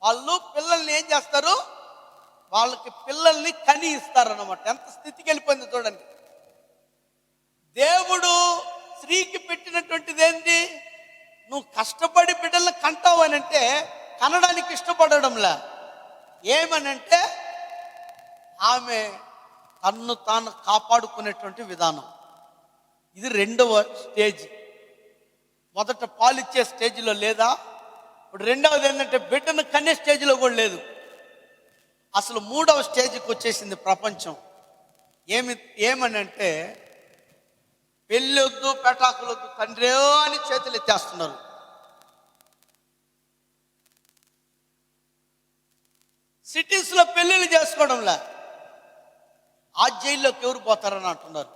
S2: వాళ్ళు పిల్లల్ని ఏం చేస్తారు? వాళ్ళకి పిల్లల్ని కని ఇస్తారు అన్నమాట. ఎంత స్థితికి వెళ్ళిపోయింది చూడండి. దేవుడు స్త్రీకి పెట్టినటువంటిది ఏంటి? నువ్వు కష్టపడి బిడ్డలను అంటే కనడానికి ఇష్టపడడంలా, ఏమనంటే ఆమె తన్ను తాను కాపాడుకునేటువంటి విధానం. ఇది రెండవ స్టేజ్. మొదట పాలిచ్చే స్టేజ్లో లేదా, ఇప్పుడు రెండవది ఏంటంటే బిడ్డను కన్నే స్టేజ్లో కూడా లేదు. అసలు మూడవ స్టేజ్కి వచ్చేసింది ప్రపంచం. ఏమనంటే పెళ్ళొద్దు, పెటాకులొద్దు తండ్రే అని చేతులు ఎత్తేస్తున్నారు. సిటీస్లో పెళ్ళిళ్ళు చేసుకోవడంలా, ఆ జైల్లోకి ఎవరు పోతారని అంటున్నారు.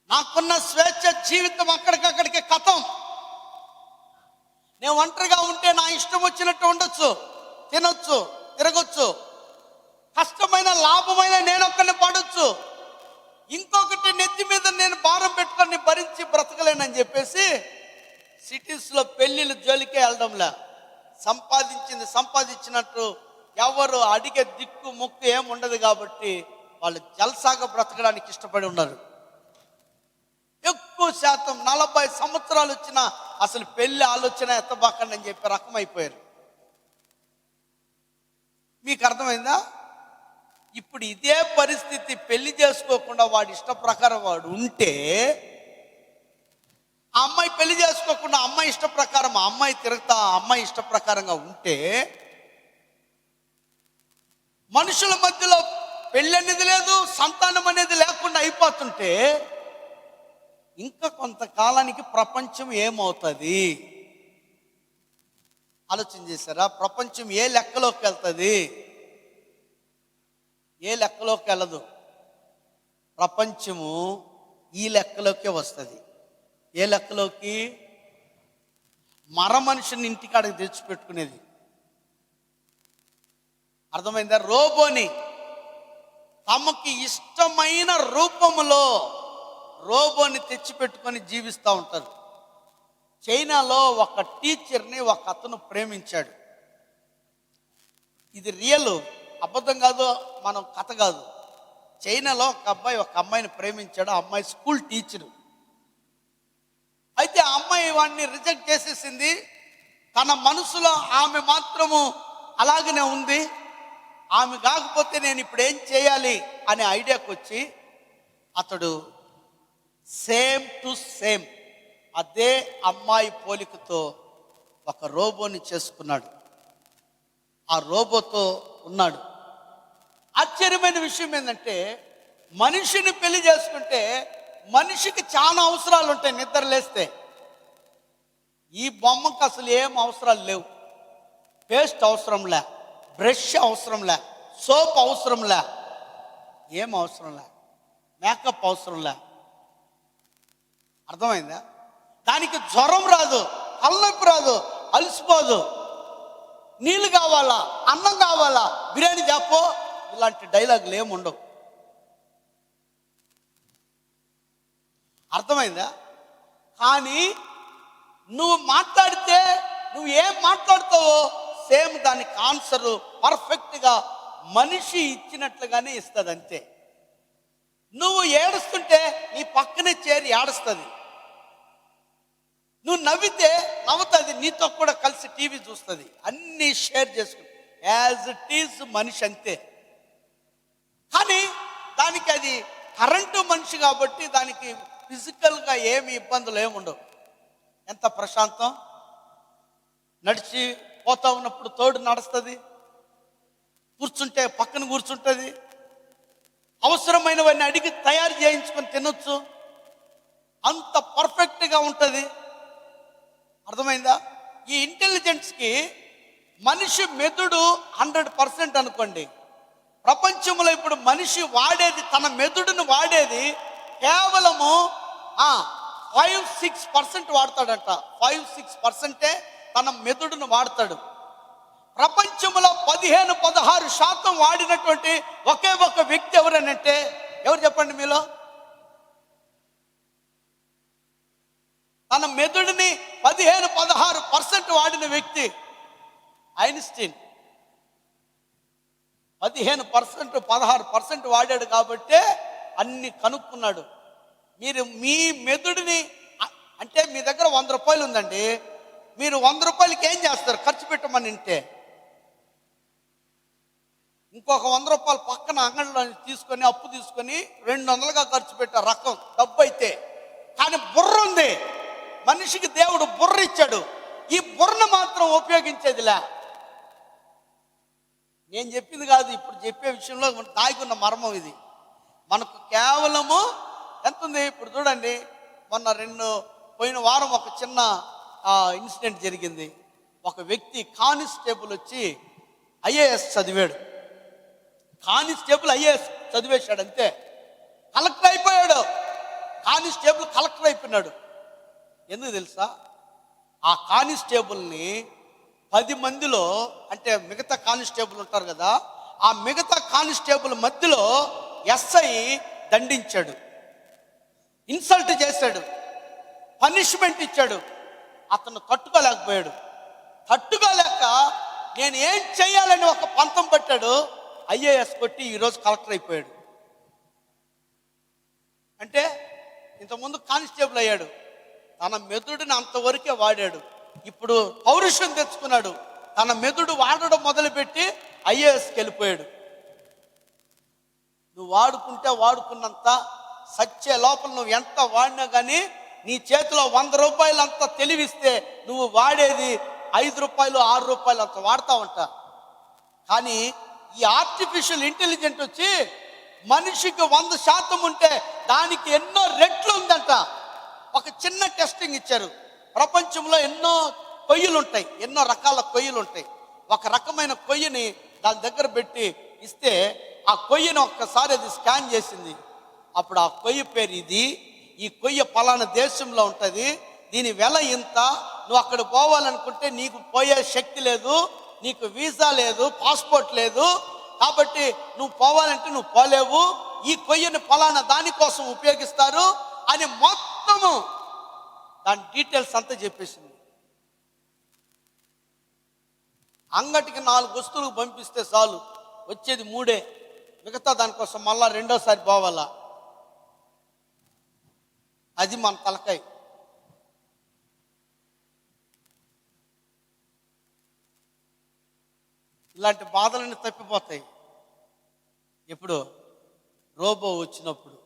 S2: నాకున్న స్వేచ్ఛ జీవితం అక్కడికక్కడికి కథం. నేను ఒంటరిగా ఉంటే నా ఇష్టం వచ్చినట్టు ఉండొచ్చు, తినొచ్చు, తిరగొచ్చు, కష్టమైన లాభమైన నేను ఒక్కడిని పడొచ్చు, ఇంకొకటి నెత్తి మీద నేను భారం పెట్టుకొని భరించి బ్రతకలేనని చెప్పేసి సిటీస్లో పెళ్ళిళ్ళు జోలికే వెళ్ళడంలే. సంపాదించినట్టు ఎవరు అడిగే దిక్కు ముక్కు ఏముండదు కాబట్టి వాళ్ళు జల్సాగా బ్రతకడానికి ఇష్టపడి ఉన్నారు. ఎక్కువ శాతం 40 సంవత్సరాలు వచ్చినా అసలు పెళ్లి ఆలోచన ఎత్తబాకండి అని చెప్పి రకమైపోయారు. మీకు అర్థమైందా? ఇప్పుడు ఇదే పరిస్థితి పెళ్లి చేసుకోకుండా వాడి ఇష్ట ప్రకారం వాడు ఉంటే, ఆ అమ్మాయి పెళ్లి చేసుకోకుండా అమ్మాయి ఇష్ట ప్రకారం ఆ అమ్మాయి తిరుగుతా ఆ అమ్మాయి ఇష్ట ప్రకారంగా ఉంటే, మనుషుల మధ్యలో పెళ్ళి అనేది లేదు, సంతానం అనేది లేకుండా అయిపోతుంటే ఇంకా కొంతకాలానికి ప్రపంచం ఏమవుతుంది ఆలోచన చేశారా? ప్రపంచం ఏ లెక్కలోకి వెళ్తుంది? ఏ లెక్కలోకి వెళ్ళదు. ప్రపంచము ఈ లెక్కలోకే వస్తుంది. ఏ లెక్కలోకి? మనుషుని ఇంటికాడికి తెచ్చిపెట్టుకునేది. అర్థమైందా? రోబోని తమకి ఇష్టమైన రూపంలో రోబోని తెచ్చిపెట్టుకొని జీవిస్తూ ఉంటారు. చైనాలో ఒక టీచర్ని ఒక అతను ప్రేమించాడు. ఇది రియల్, అబద్ధం కాదు, మనం కథ కాదు. చైనాలో ఒక అబ్బాయి ఒక అమ్మాయిని ప్రేమించాడు. ఆ అమ్మాయి స్కూల్ టీచరు. అయితే ఆ అమ్మాయి వాడిని రిజెక్ట్ చేసేసింది. తన మనసులో ఆమె మాత్రము అలాగనే ఉంది. ఆమె కాకపోతే నేను ఇప్పుడు ఏం చేయాలి అనే ఐడియాకి వచ్చి అతడు సేమ్ టు సేమ్ అదే అమ్మాయి పోలికతో ఒక రోబోని చేసుకున్నాడు. ఆ రోబోతో ఉన్నాడు. ఆశ్చర్యమైన విషయం ఏంటంటే, మనిషిని పెళ్లి చేసుకుంటే మనిషికి చాలా అవసరాలు ఉంటాయి. నిద్ర లేస్తే ఈ బొమ్మకు అసలు ఏం అవసరాలు లేవు. పేస్ట్ అవసరంలే, బ్రష్ అవసరంలే, సోప్ అవసరంలే, ఏం అవసరంలే, మేకప్ అవసరంలే. అర్థమైందా? దానికి జ్వరం రాదు, తలనొప్పి రాదు, అలసిపోదు. నీళ్ళు కావాలా, అన్నం కావాలా, బిర్యానీ చెప్పో, ఇలాంటి డైలాగులు ఏముండవు. అర్థమైందా? కానీ నువ్వు మాట్లాడితే నువ్వు ఏం మాట్లాడుతావో సేమ్ దానికి ఆన్సరు పర్ఫెక్ట్గా మనిషి ఇచ్చినట్లుగానే ఇస్తుంది. అంతే. నువ్వు ఏడుస్తుంటే నీ పక్కనే చేరి ఏడుస్తుంది. నువ్వు నవ్వితే నవ్వుతుంది, నీతో కూడా కలిసి టీవీ చూస్తుంది, అన్నీ షేర్ చేసుకుంటుంది. యాజ్ ఇట్ ఈజ్ మనిషి అంతే. కానీ దానికి అది కరెంటు మనిషి కాబట్టి దానికి ఫిజికల్గా ఏమి ఇబ్బందులు ఏముండవు. ఎంత ప్రశాంతం. నడిచి పోతా ఉన్నప్పుడు తోడు నడుస్తుంది, కూర్చుంటే పక్కన కూర్చుంటుంది, అవసరమైనవన్నీ అడిగి తయారు చేయించుకొని తినొచ్చు, అంత పర్ఫెక్ట్గా ఉంటుంది. అర్థమైందా? ఈ ఇంటెలిజెన్స్కి మనిషి మెదడు 100% అనుకోండి. ప్రపంచంలో ఇప్పుడు మనిషి వాడేది, తన మెదడును వాడేది కేవలము 5-6% వాడతాడంట. 5-6% తన మెదడును వాడతాడు. ప్రపంచంలో 15-16% వాడినటువంటి ఒకే ఒక వ్యక్తి ఎవరనంటే ఎవరు చెప్పండి మీలో? తన మెదడుని 15-16% వాడిన వ్యక్తి ఐన్స్టీన్. 15-16% వాడాడు కాబట్టే అన్ని కనుక్కున్నాడు. మీరు మీ మెదడుని, అంటే మీ దగ్గర 100 రూపాయలు ఉందండి, మీరు 100 రూపాయలకి ఏం చేస్తారు? ఖర్చు పెట్టమని అంటే ఇంకొక 100 రూపాయలు పక్కన అంగడిలో తీసుకొని అప్పు తీసుకొని 200గా ఖర్చు పెట్టే రకం డబ్బు అయితే. కానీ బుర్ర ఉంది మనిషికి, దేవుడు బుర్ర ఇచ్చాడు. ఈ బుర్రను మాత్రం ఉపయోగించేదిలే. నేను చెప్పింది కాదు, ఇప్పుడు చెప్పే విషయంలో దాగున్న మర్మం ఇది. మనకు కేవలము ఎంత ఉంది? ఇప్పుడు చూడండి, పోయిన వారం ఒక చిన్న ఇన్సిడెంట్ జరిగింది. ఒక వ్యక్తి కానిస్టేబుల్ వచ్చి ఐఏఎస్ చదివాడు. కానిస్టేబుల్ ఐఏఎస్ చదివేశాడు, అంతే. కలెక్టర్ అయిపోయాడు. కానిస్టేబుల్ కలెక్టర్ అయిపోయినాడు. ఎందుకు తెలుసా? ఆ కానిస్టేబుల్ని 10 మందిలో, అంటే మిగతా కానిస్టేబుల్ ఉంటారు కదా, ఆ మిగతా కానిస్టేబుల్ మధ్యలో ఎస్ఐ దండించాడు, ఇన్సల్ట్ చేశాడు, పనిష్మెంట్ ఇచ్చాడు. అతను తట్టుకోలేకపోయాడు. తట్టుకోలేక నేను ఏం చెయ్యాలని ఒక పంతం పట్టాడు. ఐఏఎస్ కొట్టి ఈరోజు కలెక్టర్ అయిపోయాడు. అంటే ఇంతకుముందు కానిస్టేబుల్ అయ్యాడు. తన మెదడుని అంతవరకే వాడాడు. ఇప్పుడు పౌరుషం తెచ్చుకున్నాడు. తన మెదడు వాడడం మొదలుపెట్టి ఐఏఎస్కి వెళ్ళిపోయాడు. నువ్వు వాడుకుంటే వాడుకున్నంత సచ్చే లోపల నువ్వు ఎంత వాడినా కానీ నీ చేతిలో 100 రూపాయలు అంత తెలివిస్తే నువ్వు వాడేది 5 రూపాయలు 6 రూపాయలు అంత వాడుతూ ఉంటా. కానీ ఈ ఆర్టిఫిషియల్ ఇంటెలిజెంట్ వచ్చి మనిషికి 100% ఉంటే దానికి ఎన్నో రెట్లు ఉందంట. ఒక చిన్న టెస్టింగ్ ఇచ్చారు. ప్రపంచంలో ఎన్నో కొయ్యలు ఉంటాయి, ఎన్నో రకాల కొయ్యలు ఉంటాయి. ఒక రకమైన కొయ్యని దాని దగ్గర పెట్టి ఇస్తే ఆ కొయ్యను ఒక్కసారి అది స్కాన్ చేసింది. అప్పుడు ఆ కొయ్య పేరు ఇది, ఈ కొయ్య పలానా దేశంలో ఉంటుంది, దీని వెల ఇంత, నువ్వు అక్కడ పోవాలనుకుంటే నీకు పోయే శక్తి లేదు, నీకు వీసా లేదు, పాస్పోర్ట్ లేదు, కాబట్టి నువ్వు పోవాలంటే నువ్వు పోలేవు, ఈ కొయ్యను పలానా దానికోసం ఉపయోగిస్తారు అని మొత్తము దాని డీటెయిల్స్ అంతా చెప్పేసింది. అంగటికి 4 వస్తువులు పంపిస్తే చాలు, వచ్చేది 3. మిగతా దానికోసం మళ్ళా రెండోసారి పోవాలా. అది మన తలకాయ. ఇలాంటి బాధలన్నీ తప్పిపోతాయి ఎప్పుడు? రోబో వచ్చినప్పుడు.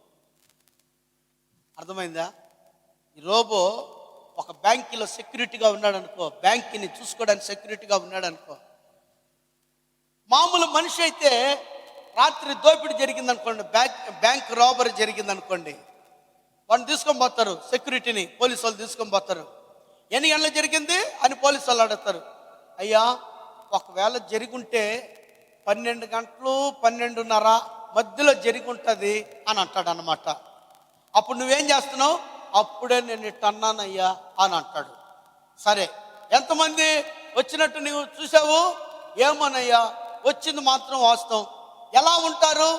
S2: అర్థమైందా? ఈ రోబో ఒక బ్యాంకులో సెక్యూరిటీగా ఉన్నాడు అనుకో, బ్యాంకుని చూసుకోవడానికి సెక్యూరిటీగా ఉన్నాడు అనుకో. మామూలు మనిషి అయితే రాత్రి దోపిడీ జరిగింది అనుకోండి, బ్యాంక్ రాబరీ జరిగింది అనుకోండి, వాడిని తీసుకొని పోతారు, సెక్యూరిటీని పోలీసు వాళ్ళు తీసుకొని పోతారు. ఎన్ని గంటలు జరిగింది అని పోలీసు వాళ్ళు అడుగుతారు. అయ్యా, ఒకవేళ జరిగుంటే 12 గంటలు 12:30 మధ్యలో జరిగి ఉంటుంది అని అంటాడు అన్నమాట. అప్పుడు నువ్వేం చేస్తున్నావు? అప్పుడే నేను ఇట్ట అన్నానయ్యా అని అంటాడు. సరే, ఎంతమంది వచ్చినట్టు నువ్వు చూసావు? ఏమోనయ్యా, వచ్చింది మాత్రం వాస్తవం. ఎలా ఉంటారు?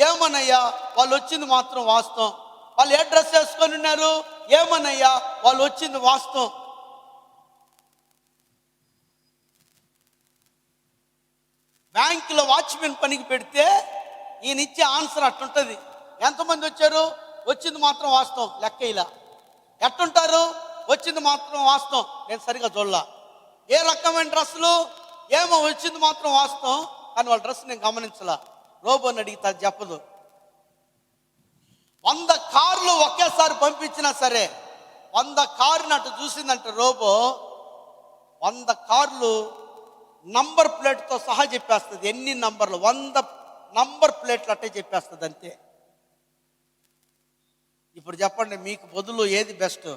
S2: ఏమోనయ్యా, వాళ్ళు వచ్చింది మాత్రం వాస్తవం. వాళ్ళు ఏ డ్రెస్ వేసుకొని ఉన్నారు? ఏమోనయ్యా, వాళ్ళు వచ్చింది వాస్తవం. బ్యాంకులో వాచ్మెన్ పనికి పెడితే ఈయన ఇచ్చే ఆన్సర్ అట్టుంటుంది. ఎంతమంది వచ్చారు? వచ్చింది మాత్రం వాస్తవం, లెక్క ఇలా. ఎట్టుంటారు? వచ్చింది మాత్రం వాస్తవం, నేను సరిగా చూడలా. ఏ రకమైన డ్రెస్సులు? ఏమో వచ్చింది మాత్రం వాస్తవం, కానీ వాళ్ళ డ్రెస్ నేను గమనించలా. రోబోని అడిగితే అది చెప్పదు. 100 కార్లు ఒకేసారి పంపించినా సరే 100 కార్లు అటు చూసిందంట రోబో. 100 కార్లు నంబర్ ప్లేట్తో సహా చెప్పేస్తుంది. ఎన్ని నంబర్లు? 100 నంబర్ ప్లేట్లు అట్టే చెప్పేస్తుంది, అంతే. ఇప్పుడు చెప్పండి, మీకు బదులు ఏది బెస్ట్?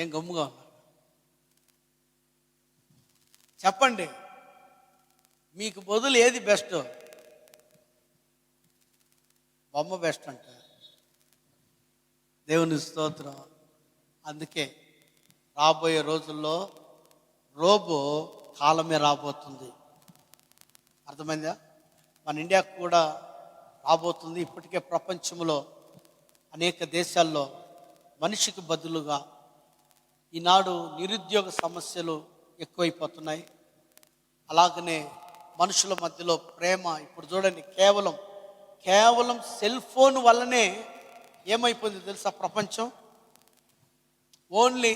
S2: ఏం గమ్ముగా ఉన్నారు? చెప్పండి, మీకు బదులు ఏది బెస్ట్? బొమ్మ బెస్ట్ అంట. దేవుని స్తోత్రం. అందుకే రాబోయే రోజుల్లో రోబో కాలమే రాబోతుంది. అర్థమైందా? మన ఇండియాకు కూడా రాబోతుంది. ఇప్పటికే ప్రపంచంలో అనేక దేశాల్లో మనిషికి బదులుగా ఈనాడు నిరుద్యోగ సమస్యలు ఎక్కువైపోతున్నాయి. అలాగనే మనుషుల మధ్యలో ప్రేమ. ఇప్పుడు చూడండి, కేవలం సెల్ ఫోన్ వల్లనే ఏమైపోయింది తెలుసా ప్రపంచం? ఓన్లీ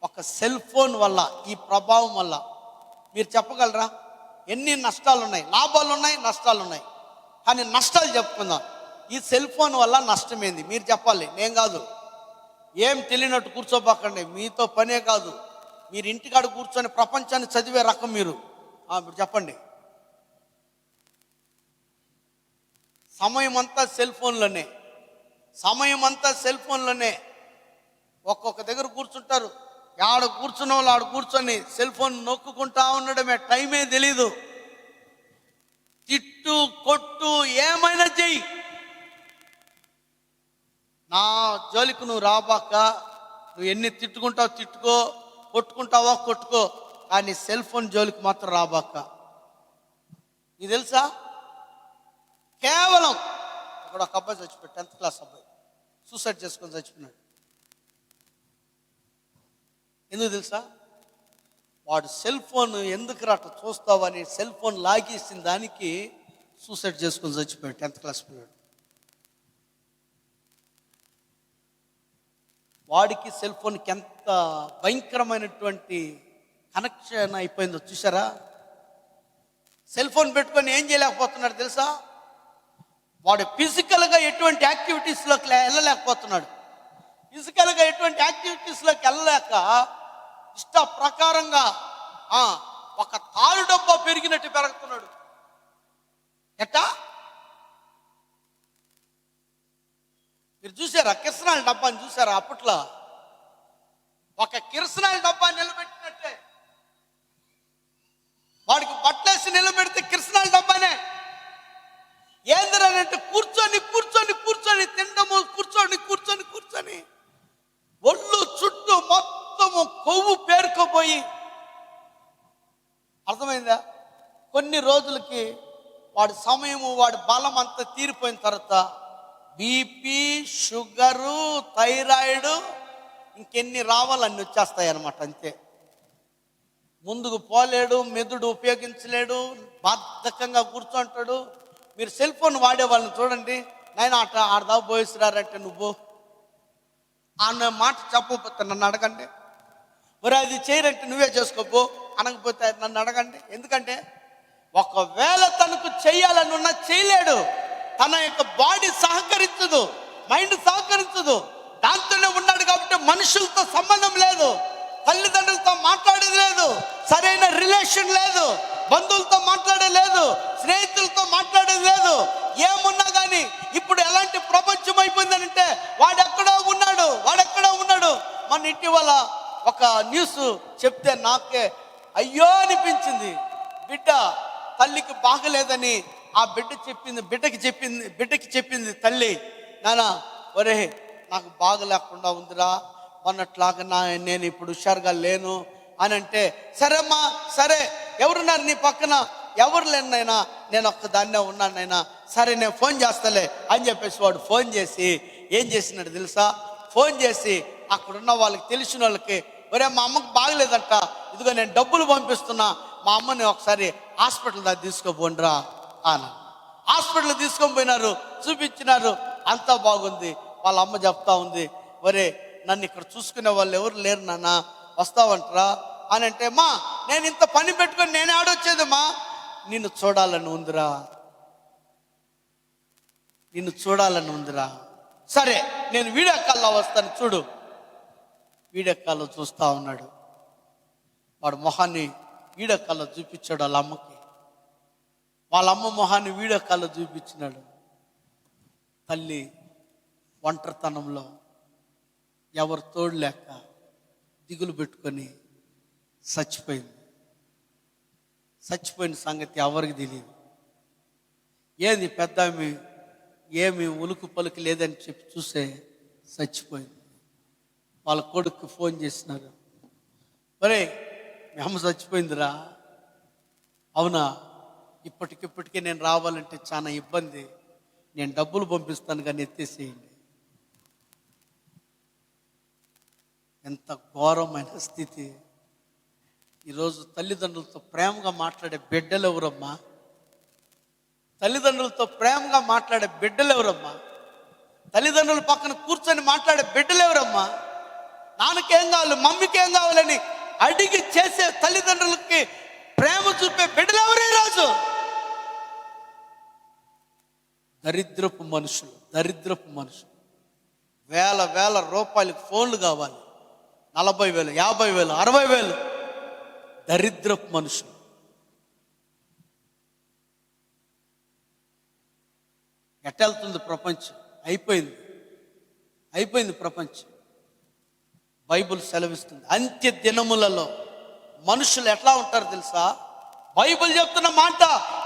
S2: ఒక సెల్ ఫోన్ వల్ల, ఈ ప్రభావం వల్ల మీరు చెప్పగలరా ఎన్ని నష్టాలు ఉన్నాయి? లాభాలు ఉన్నాయి, నష్టాలు ఉన్నాయి. కానీ నష్టాలు చెప్పుకుందాం. ఈ సెల్ ఫోన్ వల్ల నష్టమేంది మీరు చెప్పాలి, నేను కాదు. ఏం తెలియనట్టు కూర్చోబాకండి, మీతో పనే కాదు. మీరు ఇంటికాడ కూర్చొని ప్రపంచాన్ని చదివే రకం మీరు. ఇప్పుడు చెప్పండి. సమయం అంతా సెల్ ఫోన్లోనే. ఒక్కొక్క దగ్గర కూర్చుంటారు, ఆడ కూర్చున్న వాళ్ళు ఆడ కూర్చొని సెల్ ఫోన్ నొక్కుకుంటా ఉండడమే, టైమే తెలీదు. తిట్టు కొట్టు ఏమైనా చెయ్యి, నా జోలికి నువ్వు రాబాక. నువ్వు ఎన్ని తిట్టుకుంటావు తిట్టుకో, కొట్టుకుంటావా కొట్టుకో, కానీ సెల్ ఫోన్ జోలికి మాత్రం రాబాక. నీకు తెలుసా, కేవలం అక్కడ ఒక అబ్బాయి చచ్చిపోయాడు, 10th క్లాస్ అబ్బాయి సూసైడ్ చేసుకొని చచ్చిపోయినాడు. ఎందుకు తెలుసా? వాడు సెల్ ఫోన్ ఎందుకు రాట చూస్తావని సెల్ ఫోన్ లాగేసిన దానికి సూసైడ్ చేసుకొని చచ్చిపోయాడు 10th క్లాస్ పిల్లాడు. వాడికి సెల్ ఫోన్కి ఎంత భయంకరమైనటువంటి కనెక్షన్ అయిపోయిందో చూసారా? సెల్ ఫోన్ పెట్టుకొని ఏం చేయలేకపోతున్నాడు తెలుసా? వాడు ఫిజికల్గా ఎటువంటి యాక్టివిటీస్లోకి వెళ్ళలేకపోతున్నాడు. ఫిజికల్గా ఎటువంటి యాక్టివిటీస్లోకి వెళ్ళలేక ఇష్ట ప్రకారంగా ఒక తారు డబ్బా పెరిగినట్టు పెరుగుతున్నాడు. ఎట్టా? మీరు చూసారా కిరసనాయిల డబ్బాని? చూసారా? అప్పట్లో ఒక కిరసనాయిల డబ్బా నిలబెట్టినట్టే, వాడికి బట్టలేసి నిలబెడితే కిరసనాయిల డబ్బానే. ఏందరంటే కూర్చొని కూర్చొని కూర్చొని తినడము, కూర్చొని ఒళ్ళు చుట్టూ మొత్తము కొవ్వు పేరుకోపోయి, అర్థమైందా? కొన్ని రోజులకి వాడి సమయము, వాడి బలం అంతా తీరిపోయిన తర్వాత బీపీ, షుగరు, థైరాయిడ్ ఇంకెన్ని రావాలన్నీ వచ్చేస్తాయి అన్నమాట. అంతే. ముందుకు పోలేడు, మెదడు ఉపయోగించలేడు, బాధకంగా కూర్చుంటాడు. మీరు సెల్ ఫోన్ వాడే వాళ్ళని చూడండి, నాయన ఆడదా పోయిస్తున్నారంటే నువ్వు అన్న మాట చెప్పకపోతే నన్ను అడగండి. మరి అది చేయరంటే నువ్వే చేసుకోపో అనకపోతే నన్ను అడగండి. ఎందుకంటే ఒకవేళ తనకు చేయాలని ఉన్నా చేయలేడు. తన యొక్క బాడీ సహకరించదు, మైండ్ సహకరించదు. దాంతోనే ఉన్నాడు కాబట్టి మనుషులతో సంబంధం లేదు, తల్లిదండ్రులతో మాట్లాడేది లేదు, సరైన రిలేషన్ లేదు, బంధువులతో మాట్లాడలేదు, స్నేహితులతో మాట్లాడేది లేదు. ఏమున్నా కానీ ఇప్పుడు ఎలాంటి ప్రపంచం అయిపోయిందనంటే వాడెక్కడో ఉన్నాడు. మన ఇటీవల ఒక న్యూస్ చెప్తే నాకే అయ్యో అనిపించింది. బిడ్డ తల్లికి బాగలేదని ఆ బిడ్డకి చెప్పింది తల్లి, నానా ఒరే నాకు బాగలేకుండా ఉందిరా, మొన్నట్లాగా నేను ఇప్పుడు హుషారుగా లేను అని అంటే, సరేమ్మా సరే, ఎవరున్నారు నీ పక్కన? ఎవరు లేనైనా, నేను ఒక్కదాన్నే ఉన్నానైనా, సరే నేను ఫోన్ చేస్తాలే అని చెప్పేసి వాడు ఫోన్ చేసి ఏం చేసినాడు తెలుసా? ఫోన్ చేసి అక్కడున్న వాళ్ళకి, తెలిసిన వాళ్ళకి, ఒరే మా అమ్మకి బాగలేదంట, ఇదిగో నేను డబ్బులు పంపిస్తున్నా, మా అమ్మని ఒకసారి హాస్పిటల్ దాకా తీసుకోపోండిరా అని. హాస్పిటల్ తీసుకొని పోయినారు, చూపించినారు, అంతా బాగుంది. వాళ్ళ అమ్మ చెప్తా ఉంది, ఒరే నన్ను ఇక్కడ చూసుకునే వాళ్ళు ఎవరు లేరు నాన్న, వస్తావంటరా అని అంటే, మా నేను ఇంత పని పెట్టుకొని నేనే ఆడొచ్చేదమ్మా, నిన్ను చూడాలని ఉందిరా, సరే నేను వీడియో కాల్లో వస్తాను చూడు. వీడియో కాల్లో చూస్తూ ఉన్నాడు. వాడు మొహాన్ని వీడియో కాల్లో చూపించాడు వాళ్ళ అమ్మకి. వాళ్ళ అమ్మ మొహాన్ని వీడియో కాల్లో చూపించినాడు. తల్లి ఒంటరితనంలో ఎవరు తోడు లేక దిగులు పెట్టుకొని చచ్చిపోయిన సంగతి ఎవరికి తెలియదు. ఏంది పెద్ద ఏమి ఉలుకు పలుకు లేదని చెప్పి చూసే చచ్చిపోయింది. వాళ్ళ కొడుకు ఫోన్ చేసినారు, ఒరే మీ అమ్మ చచ్చిపోయిందిరా. అవునా, ఇప్పటికిప్పటికే నేను రావాలంటే చాలా ఇబ్బంది, నేను డబ్బులు పంపిస్తాను కానీ ఎత్తేసేయండి. ఎంత ఘోరమైన స్థితి. ఈరోజు తల్లిదండ్రులతో ప్రేమగా మాట్లాడే బిడ్డలు ఎవరమ్మా? తల్లిదండ్రులతో ప్రేమగా మాట్లాడే బిడ్డలు ఎవరమ్మా? తల్లిదండ్రుల పక్కన కూర్చొని మాట్లాడే బిడ్డలు ఎవరమ్మా? నాన్నకేం కావాలి, మమ్మీకి ఏం కావాలని అడిగి చేసే తల్లిదండ్రులకి ప్రేమ చూపే బిడ్డలు ఎవరు ఈరోజు? దరిద్రపు మనుషులు వేల వేల రూపాయలకి ఫోన్లు కావాలి, 40,000, 50,000, 60,000. దరిద్రపు మనుషులు. ఎట్టెళ్తుంది ప్రపంచం? అయిపోయింది ప్రపంచం. బైబిల్ సెలవిస్తుంది, అంత్య దినములలో మనుషులు ఎట్లా ఉంటారు తెలుసా? బైబిల్ చెప్తున్న మాట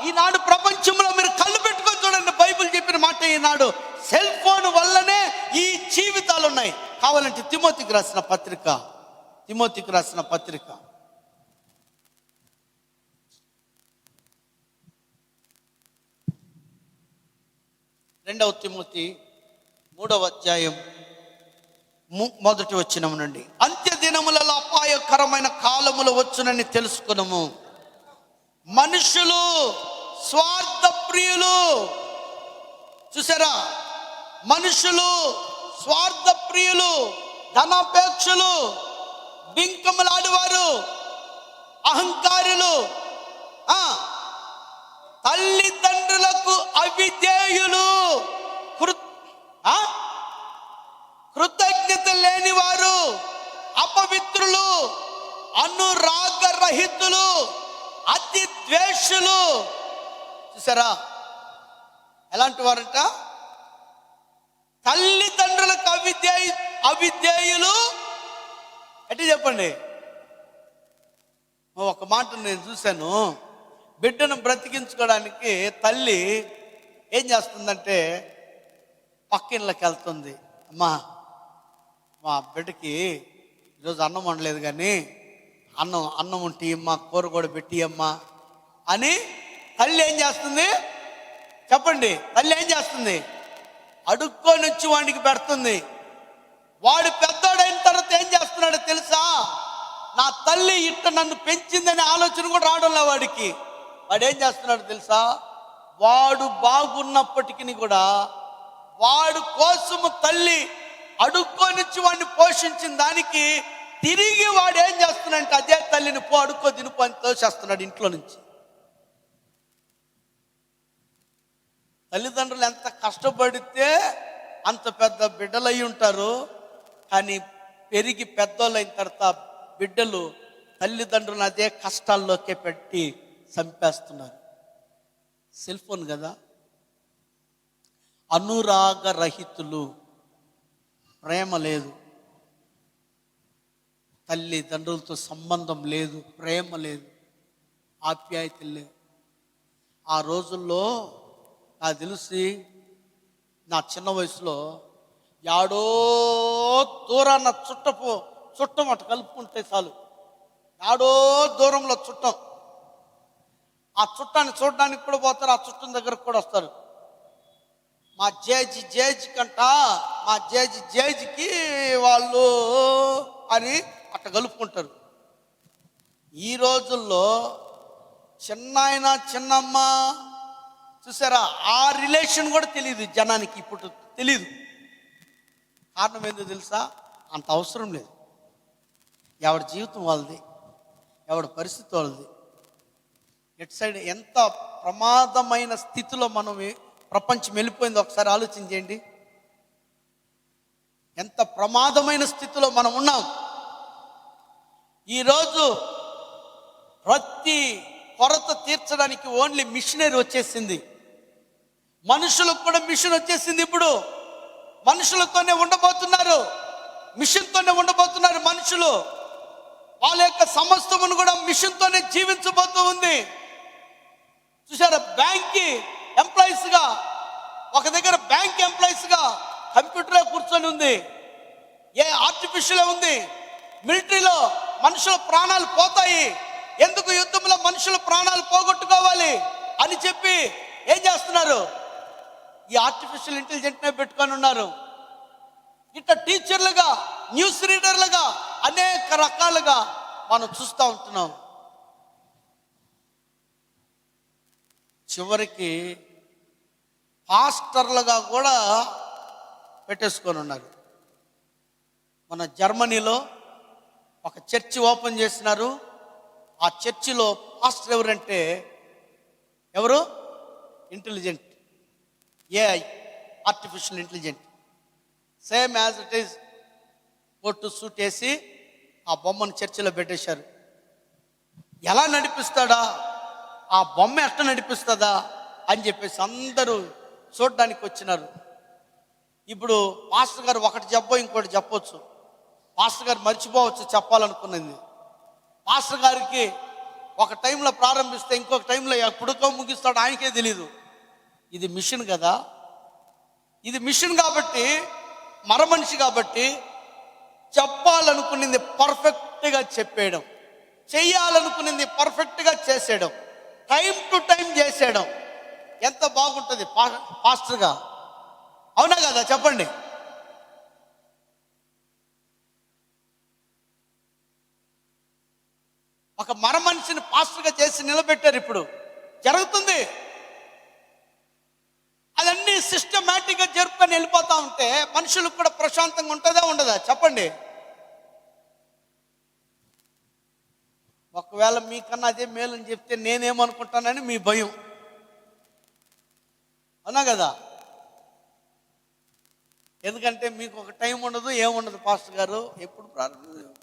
S2: ఈనాడు ప్రపంచంలో మీరు కళ్ళు పెట్టుకొని చూడండి. బైబిల్ చెప్పిన మాట ఈనాడు సెల్ ఫోన్ వల్లనే ఈ జీవితాలు ఉన్నాయి. కావాలంటే తిమోతికి రాసిన పత్రిక 2 తిమోతి 3వ అధ్యాయం 1వ వచనం నుండి, అంత్య దినములలో అపాయకరమైన కాలములు వచ్చునని తెలుసుకున్నాము. మనుషులు స్వార్థ ప్రియులు. చూసారా? మనుషులు స్వార్థ ప్రియులు, ధనాపేక్షలు, బింకములాడువారు, అహంకారులు, తల్లిదండ్రులకు అవిధేయులు, కృతజ్ఞత లేనివారు, అపవిత్రులు, అనురాగరహితులు, అతి ద్వేషులు. చూసారా ఎలాంటి వారంట? తల్లిదండ్రులకు అవిధేయులు. ఎట్టి చెప్పండి. ఒక మాట నేను చూశాను. బిడ్డను బ్రతికించుకోవడానికి తల్లి ఏం చేస్తుందంటే పక్కిళ్ళకి వెళ్తుంది. అమ్మా, మా బిడ్డకి ఈరోజు అన్నం వండలేదు, కానీ అన్నం ఉంటి అమ్మా, కూర కూడా పెట్టి అమ్మా అని తల్లి ఏం చేస్తుంది చెప్పండి? తల్లి ఏం చేస్తుంది? అడుక్కొని వచ్చి వాడికి పెడుతుంది. వాడు పెద్దోడైన తర్వాత ఏం చేస్తున్నాడో తెలుసా? నా తల్లి ఇట్ట నన్ను పెంచిందనే ఆలోచన కూడా రావడంలే వాడికి. వాడు ఏం చేస్తున్నాడు తెలుసా? వాడు బాగున్నప్పటికీ కూడా వాడు కోసము తల్లి అడుక్కొనిచ్చి వాడిని పోషించిన దానికి తిరిగి వాడు ఏం చేస్తున్నాడంటే అదే తల్లిని అడుక్కో తినుపో అని తోసేస్తున్నాడు ఇంట్లో నుంచి. తల్లిదండ్రులు ఎంత కష్టపడితే అంత పెద్ద బిడ్డలు అయి ఉంటారు. కానీ పెరిగి పెద్దోళ్ళు అయిన తర్వాత బిడ్డలు తల్లిదండ్రులను అదే కష్టాల్లోకే పెట్టి చంపేస్తున్నారు. సెల్ ఫోన్ కదా. అనురాగరహితులు, ప్రేమ లేదు, తల్లిదండ్రులతో సంబంధం లేదు, ప్రేమ లేదు, ఆప్యాయతలు లేవు. ఆ రోజుల్లో నాకు తెలిసి నా చిన్న వయసులో యాడో దూరాన్న చుట్టం అటు కలుపుకుంటే చాలు, యాడో దూరంలో చుట్టం, ఆ చుట్టాన్ని చూడడానికి కూడా పోతారు, ఆ చుట్టం దగ్గరకు కూడా వస్తారు. మా జేజి కంట మా జేజికి వాళ్ళు అని అట్లా కలుపుకుంటారు. ఈ రోజుల్లో చిన్నాయన చిన్నమ్మ చూసారా, ఆ రిలేషన్ కూడా తెలియదు జనానికి, ఇప్పుడు తెలీదు. కారణం ఏందో తెలుసా? అంత అవసరం లేదు. ఎవడి జీవితం వాళ్ళది, ఎవడి పరిస్థితి వాళ్ళది. ఎటు సైడ్ ఎంత ప్రమాదమైన స్థితిలో మనం ప్రపంచం వెళ్ళిపోయిందో ఒకసారి ఆలోచన చేయండి. ఎంత ప్రమాదమైన స్థితిలో మనం ఉన్నాం. ఈరోజు ప్రతి కొరత తీర్చడానికి ఓన్లీ మిషనరీ వచ్చేసింది. మనుషులకు కూడా మిషన్ వచ్చేసింది. ఇప్పుడు మనుషులతోనే ఉండబోతున్నారు, మిషన్తోనే ఉండబోతున్నారు మనుషులు. వాళ్ళ యొక్క సమస్తమును కూడా మిషన్తోనే జీవించబోతూ ఉంది. చూసారా, బ్యాంక్ ఎంప్లాయీస్గా ఒక దగ్గర బ్యాంక్ ఎంప్లాయీస్గా కంప్యూటరే కూర్చొని ఉంది, ఆర్టిఫిషియల్ ఉంది. మిలిటరీలో మనుషుల ప్రాణాలు పోతాయి, ఎందుకు యుద్ధంలో మనుషుల ప్రాణాలు పోగొట్టుకోవాలి అని చెప్పి ఏం చేస్తున్నారు? ఈ ఆర్టిఫిషియల్ ఇంటెలిజెంట్నే పెట్టుకొని ఉన్నారు. ఇట్లా టీచర్లుగా, న్యూస్ రీడర్లుగా అనేక రకాలుగా మనం చూస్తూ ఉంటున్నాం. చివరికి పాస్టర్లుగా కూడా పెట్టేసుకొని ఉన్నారు. మన జర్మనీలో ఒక చర్చి ఓపెన్ చేసినారు. ఆ చర్చిలో పాస్టర్ ఎవరంటే ఎవరు? Intelligent, AI, artificial intelligent. Same as it is coat suit వేసి ఆ బొమ్మను చర్చిలో పెట్టేశారు. ఎలా నడిపిస్తాడా, ఆ బొమ్మ ఎట్లా నడిపిస్తుందా అని చెప్పేసి అందరూ చూడడానికి వచ్చినారు. ఇప్పుడు పాస్టర్ గారు ఒకటి చెప్పో ఇంకోటి చెప్పొచ్చు, పాస్టర్ గారు మర్చిపోవచ్చు చెప్పాలనుకున్నది. పాస్టర్ గారికి ఒక టైంలో ప్రారంభిస్తే ఇంకొక టైంలో ఎప్పుడుకో ముగిస్తాడు ఆయనకే తెలీదు. ఇది మిషన్ కదా, ఇది మిషన్ కాబట్టి, మరమనిషి కాబట్టి చెప్పాలనుకున్నది పర్ఫెక్ట్గా చెప్పేయడం, చెయ్యాలనుకున్నది పర్ఫెక్ట్గా చేసేయడం, టైం టు టైం చేసేయడం ఎంత బాగుంటుంది పాస్టర్గా. అవునా కదా చెప్పండి? ఒక మరమనిషిని పాస్టర్గా చేసి నిలబెట్టారు. ఇప్పుడు జరుగుతుంది. అదన్నీ సిస్టమేటిక్గా జరుపుకొని వెళ్ళిపోతా ఉంటే మనుషులకు కూడా ప్రశాంతంగా ఉంటుందా ఉండదా చెప్పండి? ఒకవేళ మీకన్నా అదే మేలని చెప్తే నేనేమనుకుంటానని మీ భయం. అవునా కదా? ఎందుకంటే మీకు ఒక టైం ఉండదు, ఏముండదు. పాస్టర్ గారు ఎప్పుడు ప్రారంభం,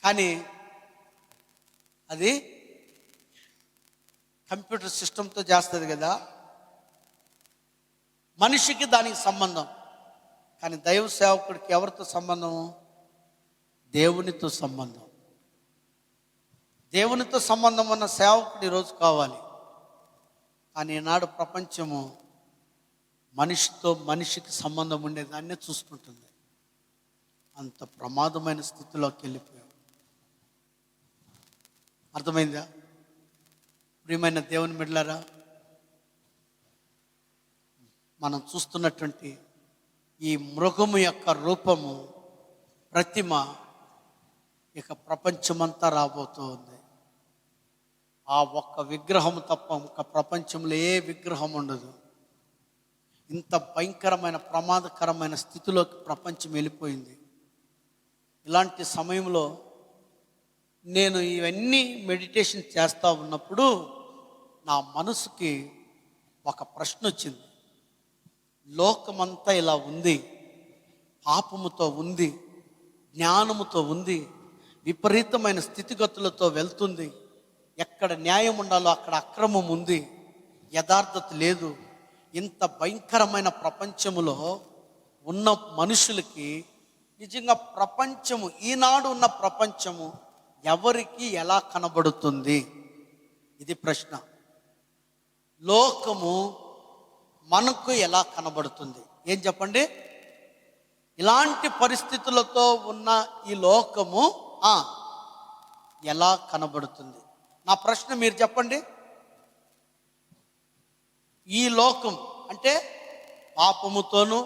S2: కానీ అది కంప్యూటర్ సిస్టంతో చేస్తుంది కదా, మనిషికి దానికి సంబంధం. కానీ దైవ సేవకుడికి ఎవరితో సంబంధము? దేవునితో సంబంధం. దేవునితో సంబంధం ఉన్న సేవకుడు ఈరోజు కావాలి. కానీ ఈనాడు ప్రపంచము మనిషితో మనిషికి సంబంధం ఉండేదాన్నే చూసుకుంటుంది. అంత ప్రమాదమైన స్థితిలోకి వెళ్ళిపోయాం. అర్థమైందా? ప్రియమైన దేవుని బిడ్డలారా, మనం చూస్తున్నటువంటి ఈ మృగము యొక్క రూపము, ప్రతిమ ఇక ప్రపంచమంతా రాబోతుంది. ఆ ఒక్క విగ్రహం తప్ప ఒక ప్రపంచంలో ఏ విగ్రహం ఉండదు. ఇంత భయంకరమైన ప్రమాదకరమైన స్థితిలోకి ప్రపంచం వెళ్ళిపోయింది. ఇలాంటి సమయంలో నేను ఇవన్నీ మెడిటేషన్ చేస్తూ ఉన్నప్పుడు నా మనసుకి ఒక ప్రశ్న వచ్చింది. లోకమంతా ఇలా ఉంది, పాపముతో ఉంది, జ్ఞానముతో ఉంది, విపరీతమైన స్థితిగతులతో వెళ్తుంది. ఎక్కడ న్యాయం ఉండాలో అక్కడ అక్రమం ఉంది, యథార్థత లేదు. ఇంత భయంకరమైన ప్రపంచములో ఉన్న మనుషులకి నిజంగా ప్రపంచము, ఈనాడు ఉన్న ప్రపంచము ఎవరికి ఎలా కనబడుతుంది? ఇది ప్రశ్న. లోకము మనకు ఎలా కనబడుతుంది? ఏం చెప్పండి? ఇలాంటి పరిస్థితులతో ఉన్న ఈ లోకము ఎలా కనబడుతుంది? నా ప్రశ్న మీరు చెప్పండి. ఈ లోకం అంటే పాపముతోనూ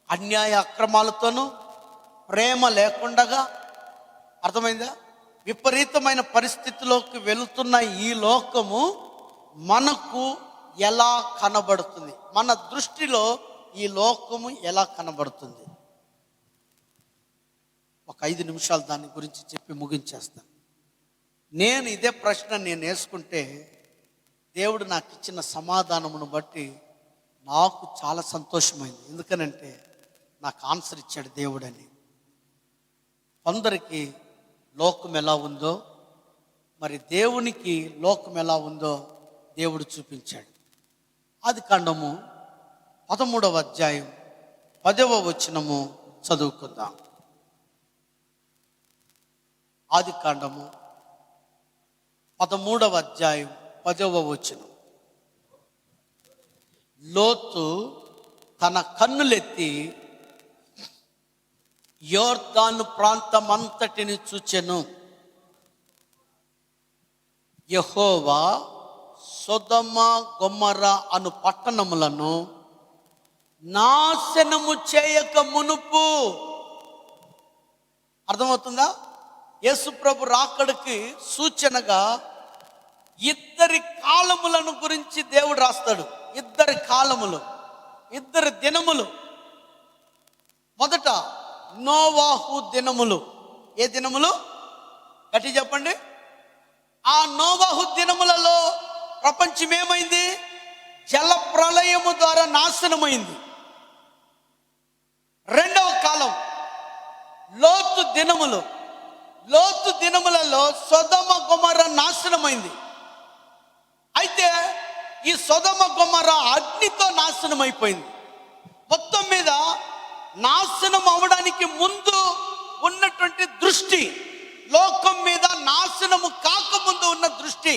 S2: అన్యాయ అక్రమాలతోనూ ప్రేమ లేకుండగా, అర్థమైందా, విపరీతమైన పరిస్థితిలోకి వెళుతున్న ఈ లోకము మనకు ఎలా కనబడుతుంది? మన దృష్టిలో ఈ లోకము ఎలా కనబడుతుంది? ఒక 5 నిమిషాలు దాని గురించి చెప్పి ముగించేస్తాను. నేను ఇదే ప్రశ్న నేను వేసుకుంటే దేవుడు నాకు ఇచ్చిన సమాధానమును బట్టి నాకు చాలా సంతోషమైంది. ఎందుకనంటే నాకు ఆన్సర్ ఇచ్చాడు దేవుడని. కొందరికి లోకం ఎలా ఉందో, మరి దేవునికి లోకం ఎలా ఉందో దేవుడు చూపించాడు. ఆదికాండము 13వ అధ్యాయం 10వ వచనము చదువుకుందాం. ఆదికాండము 13వ అధ్యాయం 10వ వచనం. లోతు తన కన్నులెత్తి యోర్దాను ప్రాంతమంతటిని చూచెను. యెహోవా సొదొమ గొమొర్ర అను పట్టణములను నాశనము చేయక మునుపు, అర్థమవుతుందా? యేసుప్రభు రాకడికి సూచనగా ఇద్దరి కాలములను గురించి దేవుడు రాస్తాడు. ఇద్దరి కాలములు, ఇద్దరి దినములు. మొదట నోవాహు దినములు. ఏ దినములు? గట్టి చెప్పండి. ఆ నోవాహు దినములలో ప్రపంచం ఏమైంది? జల ప్రళయము ద్వారా నాశనమైంది. రెండవ కాలం లోతు దినములు. లోతు దినములలో సొదొమ గొమొర్రా నాశనమైంది. అయితే ఈ సొదొమ గొమొర్రా అగ్నితో నాశనం అయిపోయింది. మొత్తం మీద నాశనం అవడానికి ముందు ఉన్నటువంటి దృష్టి, లోకం మీద నాశనము కాకముందు ఉన్న దృష్టి,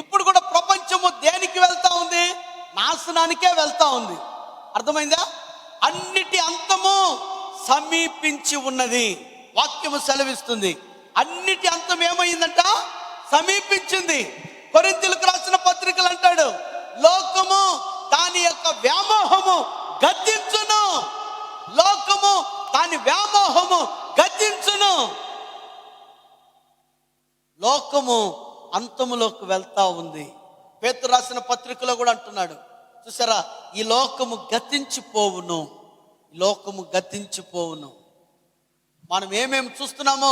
S2: ఇప్పుడు కూడా ప్రపంచము దేనికి వెళ్తా ఉంది? నాశనానికే వెళ్తా ఉంది. అర్థమైందా? అన్నిటి అంతము సమీపించి ఉన్నది. వాక్యము సెలవిస్తుంది. అన్నిటి అంతం ఏమైందంట? సమీపించింది. కొరింథీయులకు రాసిన పత్రికలు అంటాడు, లోకము దాని యొక్క వ్యామోహము గద్దించును. లోకము దాని వ్యామోహము గద్దించును. లోకము అంతములోకి వెళ్తా ఉంది. పేతురు రాసిన పత్రికలో కూడా అంటున్నాడు, చూసారా, ఈ లోకము గతించిపోవును, ఈ లోకము గతించిపోవును. మనం ఏమేమి చూస్తున్నామో,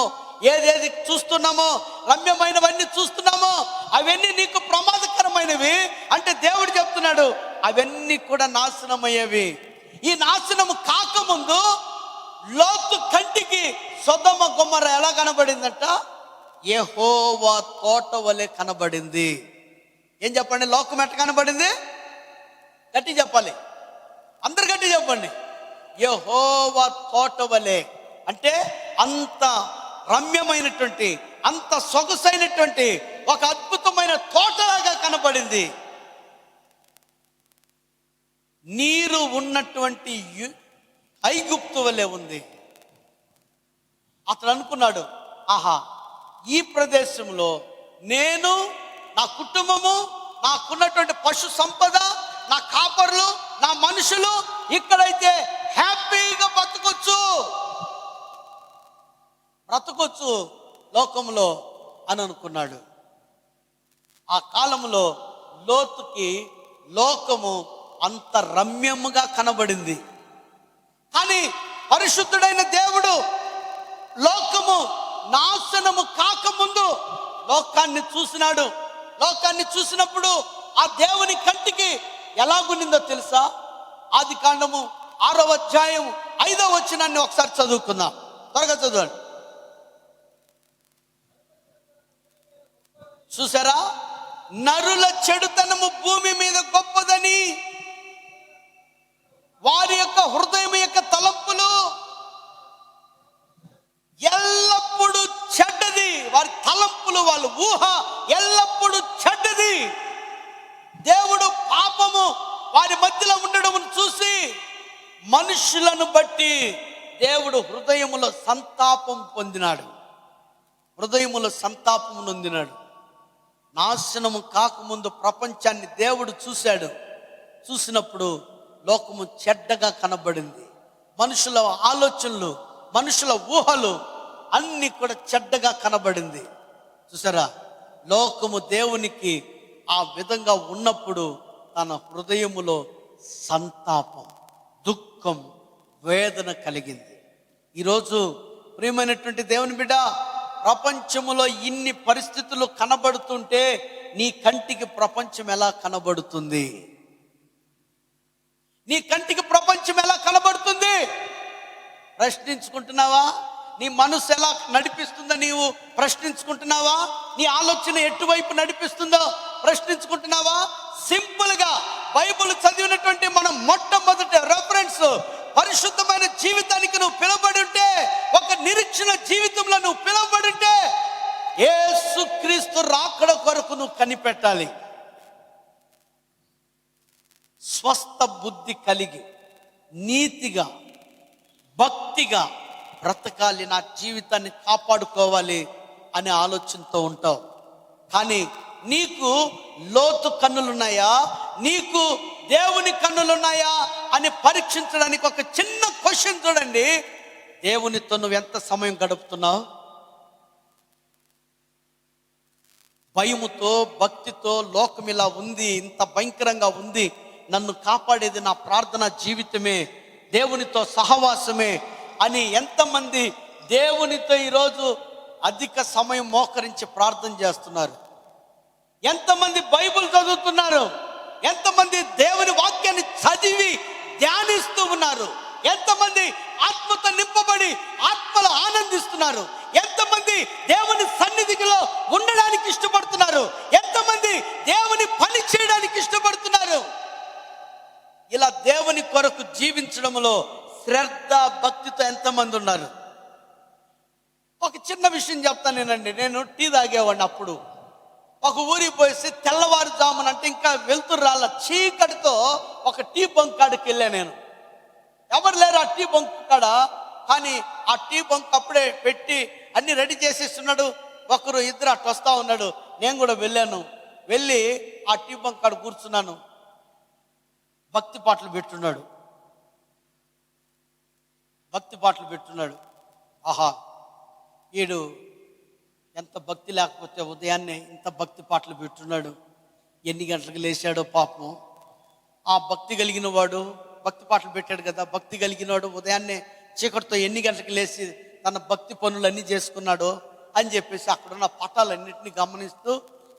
S2: ఏదేది చూస్తున్నామో, రమ్యమైనవన్నీ చూస్తున్నామో, అవన్నీ నీకు ప్రమాదకరమైనవి అంటే దేవుడు చెప్తున్నాడు అవన్నీ కూడా నాశనమయ్యేవి. ఈ నాశనము కాకముందు లోతు కంటికి సొదొమ గొమొర్రా ఎలా కనబడిందంట? యెహోవా తోట వలె కనబడింది. ఏం చెప్పండి? లోకం ఎట్లా కనబడింది? గట్టి చెప్పాలి, అందరు గట్టి చెప్పండి. యెహోవా తోట వలె అంటే అంత రమ్యమైనటువంటి, అంత సొగసైనటువంటి ఒక అద్భుతమైన తోటలాగా కనబడింది. నీరు ఉన్నటువంటి ఐగుప్తు వలె ఉంది. అతడు అనుకున్నాడు, ఆహా, ఈ ప్రదేశంలో నేను, నా కుటుంబము, నాకున్నటువంటి పశు సంపద, నా కాపర్లు, నా మనుషులు ఇక్కడైతే హ్యాపీగా బ్రతకొచ్చు లోకంలో అని అనుకున్నాడు. ఆ కాలంలో లోతుకి లోకము అంత రమ్యముగా కనబడింది. కానీ పరిశుద్ధుడైన దేవుడు లోకము నాశనము కాకముందు లోకాన్ని చూసినాడు. లోకాన్ని చూసినప్పుడు ఆ దేవుని కంటికి ఎలాగుండిందో తెలుసా? ఆదికాండము 6వ అధ్యాయం 5వ వచనాన్ని ఒకసారి చదువుకుందాం. త్వరగా చదవండి. చూసారా, నరుల చెడుతనము భూమి మీద గొప్పదని, వారి యొక్క హృదయం యొక్క తలంపులు ఎల్లప్పుడూ చెడ్డది. వారి తలంపులు, వాళ్ళ ఊహ ఎల్లప్పుడూ చెడ్డది. దేవుడు పాపము వారి మధ్యలో ఉండడం చూసి మనుషులను బట్టి దేవుడు హృదయములో సంతాపం పొందినాడు. హృదయములో సంతాపం నొందినాడు. నాశనము కాకముందు ప్రపంచాన్ని దేవుడు చూశాడు. చూసినప్పుడు లోకము చెడ్డగా కనబడింది. మనుషుల ఆలోచనలు, మనుషుల ఊహలు అన్నీ కూడా చెడ్డగా కనబడింది. చూసారా, లోకము దేవునికి ఆ విధంగా ఉన్నప్పుడు తన హృదయములో సంతాపం, దుఃఖం, వేదన కలిగింది. ఈరోజు ప్రియమైనటువంటి దేవుని బిడ్డ, ప్రపంచములో ఇన్ని పరిస్థితులు కనబడుతుంటే నీ కంటికి ప్రపంచం ఎలా కనబడుతుంది? నీ కంటికి ప్రపంచం ఎలా కనబడుతుంది? ప్రశ్నించుకుంటున్నావా? నీ మనసు ఎలా నడిపిస్తుందో నీవు ప్రశ్నించుకుంటున్నావా? నీ ఆలోచన ఎటువైపు నడిపిస్తుందో ప్రశ్నించుకుంటున్నావా? సింపుల్ గా బైబిల్ చదివినటువంటి మనం మొట్టమొదటి రెఫరెన్స్, పరిశుద్ధమైన జీవితానికి నువ్వు పిలువబడి ఉంటే, ఒక నిరీక్షణ జీవితంలో నువ్వు పిలువబడి ఉంటే, యేసుక్రీస్తు రాకడ కొరకు నువ్వు కనిపెట్టాలి. స్వస్థ బుద్ధి కలిగి నీతిగా భక్తిగా బ్రతకాలి, నా జీవితాన్ని కాపాడుకోవాలి అనే ఆలోచనతో ఉంటావు. కానీ నీకు లోతు కన్నులున్నాయా, నీకు దేవుని కన్నులున్నాయా అని పరీక్షించడానికి ఒక చిన్న క్వశ్చన్ చూడండి. దేవునితో నువ్వు ఎంత సమయం గడుపుతున్నావు? భయముతో భక్తితో లోకం ఇలా ఉంది, ఇంత భయంకరంగా ఉంది, నన్ను కాపాడేది నా ప్రార్థన జీవితమే, దేవునితో సహవాసమే అని ఎంతమంది దేవునితో ఈరోజు అధిక సమయం మోకరించి ప్రార్థన చేస్తున్నారు? ఎంతమంది బైబిల్ చదువుతున్నారు? ఎంతమంది దేవుని వాక్యాన్ని చదివి ధ్యానిస్తూ ఉన్నారు? ఎంతమంది ఆత్మతో నింపబడి ఆత్మలో ఆనందిస్తున్నారు? ఎంతమంది దేవుని సన్నిధిలో ఉండడానికి ఇష్టపడుతున్నారు? ఎంతమంది దేవుని పని చేయడానికి ఇష్టపడుతున్నారు? ఇలా దేవుని కొరకు జీవించడంలో శ్రద్ధ భక్తితో ఎంతమంది ఉన్నారు? ఒక చిన్న విషయం చెప్తానేనండి. నేను టీ తాగేవాడిని. అప్పుడు ఒక ఊరికి పోయేసి తెల్లవారుజామున, అంటే ఇంకా వెళ్తురు రాళ్ళ చీకటితో ఒక టీ బంక్ కాడికి వెళ్ళా నేను. ఎవరు లేరు ఆ టీ బంక్ కాడ, కానీ ఆ టీ బంక్ అప్పుడే పెట్టి అన్ని రెడీ చేసేస్తున్నాడు. ఒకరు ఇద్దరు అటు వస్తా ఉన్నాడు. నేను కూడా వెళ్ళాను. వెళ్ళి ఆ టీ బంక్ కాడ కూర్చున్నాను. భక్తి పాటలు పెట్టున్నాడు. ఆహా, ఈడు ఎంత భక్తి లేకపోతే ఉదయాన్నే ఇంత భక్తి పాటలు పెట్టున్నాడు. ఎన్ని గంటలకు లేచాడో పాపం. ఆ భక్తి కలిగిన వాడు భక్తి పాటలు పెట్టాడు కదా, భక్తి కలిగిన వాడు ఉదయాన్నే చీకటితో ఎన్ని గంటలకు లేచి తన భక్తి పనులన్నీ చేసుకున్నాడో అని చెప్పేసి అక్కడున్న పటాలన్నింటినీ గమనిస్తూ,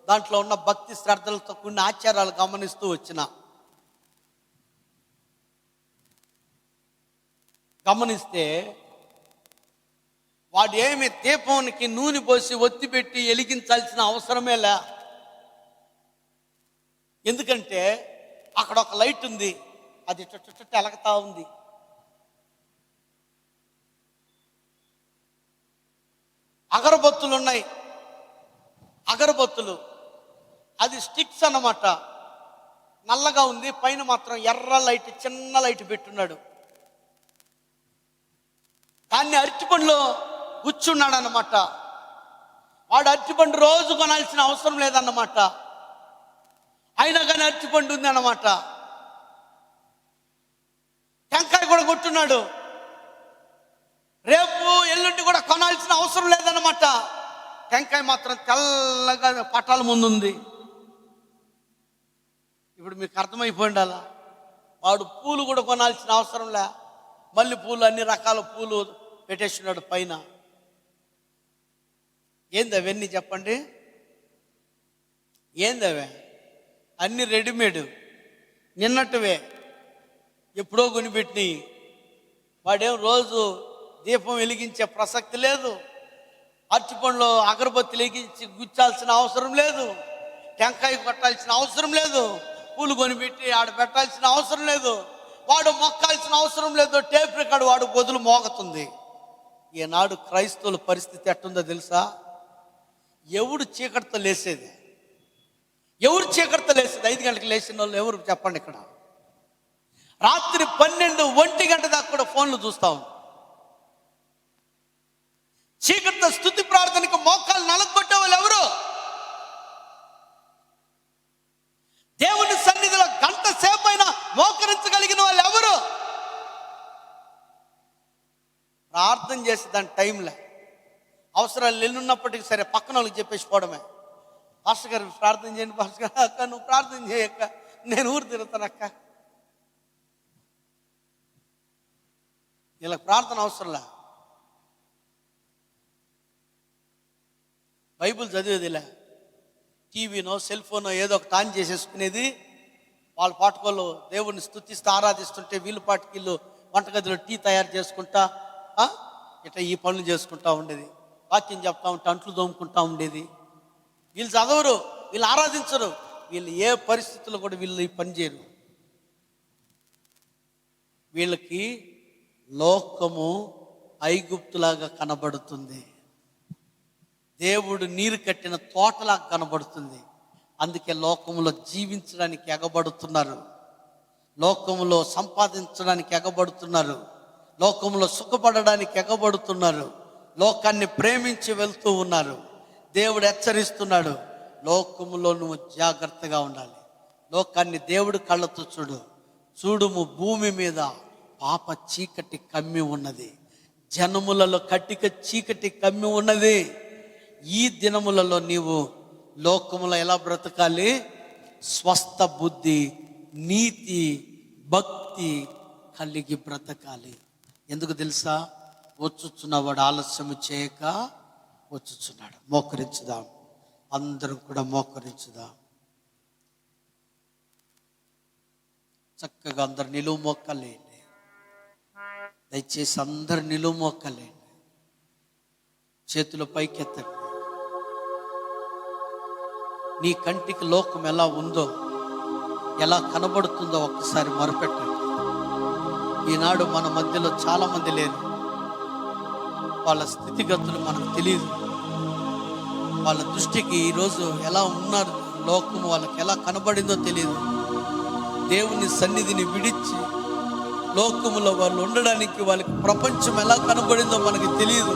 S2: దాంట్లో ఉన్న భక్తి శ్రద్ధలతో కొన్ని ఆచారాలు గమనిస్తూ గమనిస్తే వాడు ఏమి దీపానికి నూనె పోసి ఒత్తి పెట్టి వెలిగించాల్సిన అవసరమే లే. ఎందుకంటే అక్కడ ఒక లైట్ ఉంది, అది చుట్టు ఎలగతా ఉంది. అగరబత్తులు ఉన్నాయి, అగరబత్తులు అది స్టిక్స్ అన్నమాట. నల్లగా ఉంది, పైన మాత్రం ఎర్ర లైట్, చిన్న లైట్ పెట్టున్నాడు. దాన్ని అరటిపండులో కూర్చున్నాడు అన్నమాట. వాడు అరటిపండు రోజు కొనాల్సిన అవసరం లేదన్నమాట. అయినా కానీ అరటిపండు ఉంది అన్నమాట. టెంకాయ కూడా కొట్టున్నాడు. రేపు ఎల్లుండి కూడా కొనాల్సిన అవసరం లేదన్నమాట. టెంకాయ మాత్రం తెల్లగా పటాల ముందు ఉంది. ఇప్పుడు మీకు అర్థమైపోయింది అలా. వాడు పూలు కూడా కొనాల్సిన అవసరం లే, మల్లె పూలు అన్ని రకాల పూలు పెట్టేస్తున్నాడు పైన. ఏంది అవన్నీ చెప్పండి? ఏంది అవే? అన్ని రెడీమేడ్, నిన్నట్టువే, ఎప్పుడో కొనిపెట్టి. వాడేం రోజు దీపం వెలిగించే ప్రసక్తి లేదు. అరటిపండ్లో అగరబత్తి వెలిగించి గుచ్చాల్సిన అవసరం లేదు, టెంకాయ కొట్టాల్సిన అవసరం లేదు, పూలు కొనిపెట్టి ఆడ పెట్టాల్సిన అవసరం లేదు, వాడు మొక్కాల్సిన అవసరం లేదు. టేప్ రికార్డు వాడు బదులు మోగుతుంది. ఈనాడు క్రైస్తవుల పరిస్థితి ఎట్టుందో తెలుసా? ఎవడు చీకటితో లేసేది? 5 గంటలకు లేచిన వాళ్ళు ఎవరు చెప్పండి? ఇక్కడ రాత్రి 12, 1 గంట దాకా కూడా ఫోన్లు చూస్తా ఉన్నాం. చీకటితో స్తుతి ప్రార్థనకు మోకాలు నలగొట్టే వాళ్ళు ఎవరు? దేవుని సన్నిధిలో గంట సేపు అయినా మోకరించగలిగిన వాళ్ళు ఎవరు? ప్రార్థన చేసి దాని టైంలే, అవసరాలు ఎన్నున్నప్పటికీ సరే పక్కన వాళ్ళకి చెప్పేసి పోవడమే. పాస్టర్ గారు ప్రార్థన చేయండి, పాస్టర్ గారు. అక్క నువ్వు ప్రార్థన చేయక్క, నేను ఊరు తిరుగుతాను అక్క. ఇలా ప్రార్థన అవసరంలే. బైబిల్ చదివేదిలే, టీవీనో సెల్ ఫోనో ఏదో ఒకటి ఆన్ చేసేసుకునేది. వాళ్ళ పాటుకోళ్ళు దేవుడిని స్తుతిస్తూ ఆరాధిస్తుంటే వీళ్ళు పాటుకిళ్ళు వంటగదిలో టీ తయారు చేసుకుంటా ఇట్లా ఈ పనులు చేసుకుంటా ఉండేది. వాక్యం చెప్తా ఉంటే అంట్లు దోముకుంటా ఉండేది. వీళ్ళు చదవరు, వీళ్ళు ఆరాధించరు, వీళ్ళు ఏ పరిస్థితుల్లో కూడా వీళ్ళు ఈ పని చేయరు. వీళ్ళకి లోకము ఐగుప్తులాగా కనబడుతుంది, దేవుడు నీరు కట్టిన తోటలాగా కనబడుతుంది. అందుకే లోకములో జీవించడానికి ఎగబడుతున్నారు, లోకములో సంపాదించడానికి ఎగబడుతున్నారు, లోకములో సుఖపడడానికి ఎగబడుతున్నారు, లోకాన్ని ప్రేమించి వెళ్తూ ఉన్నారు. దేవుడు హెచ్చరిస్తున్నాడు, లోకములో నువ్వు జాగ్రత్తగా ఉండాలి. లోకాన్ని దేవుడు కళ్ళతో చూడుము, భూమి మీద పాప చీకటి కమ్మి ఉన్నది, జనములలో కట్టిక చీకటి కమ్మి ఉన్నది. ఈ దినములలో నీవు లోకములో ఎలా బ్రతకాలి? స్వస్థ బుద్ధి, నీతి, భక్తి కలిగి బ్రతకాలి. ఎందుకు తెలుసా? వచ్చుచున్నవాడు ఆలస్యం చేయక వచ్చుచున్నాడు. మోకరించుదాం, అందరం కూడా మోకరించుదాం. చక్కగా అందరు నిలువు మోక్కలేండి. దయచేసి అందరు నిలువు మోక్కలేండి. చేతుల పైకెత్తండి. నీ కంటికి లోకం ఎలా ఉందో, ఎలా కనబడుతుందో ఒక్కసారి మొరపెట్టండి. ఈనాడు మన మధ్యలో చాలా మంది లేరు. వాళ్ళ స్థితిగతులు మనకు తెలియదు. వాళ్ళ దృష్టికి ఈరోజు ఎలా ఉన్నారు, లోకం వాళ్ళకి ఎలా కనబడిందో తెలియదు. దేవుని సన్నిధిని విడిచి లోకములో వాళ్ళు ఉండడానికి వాళ్ళకి ప్రపంచం ఎలా కనబడిందో మనకి తెలియదు.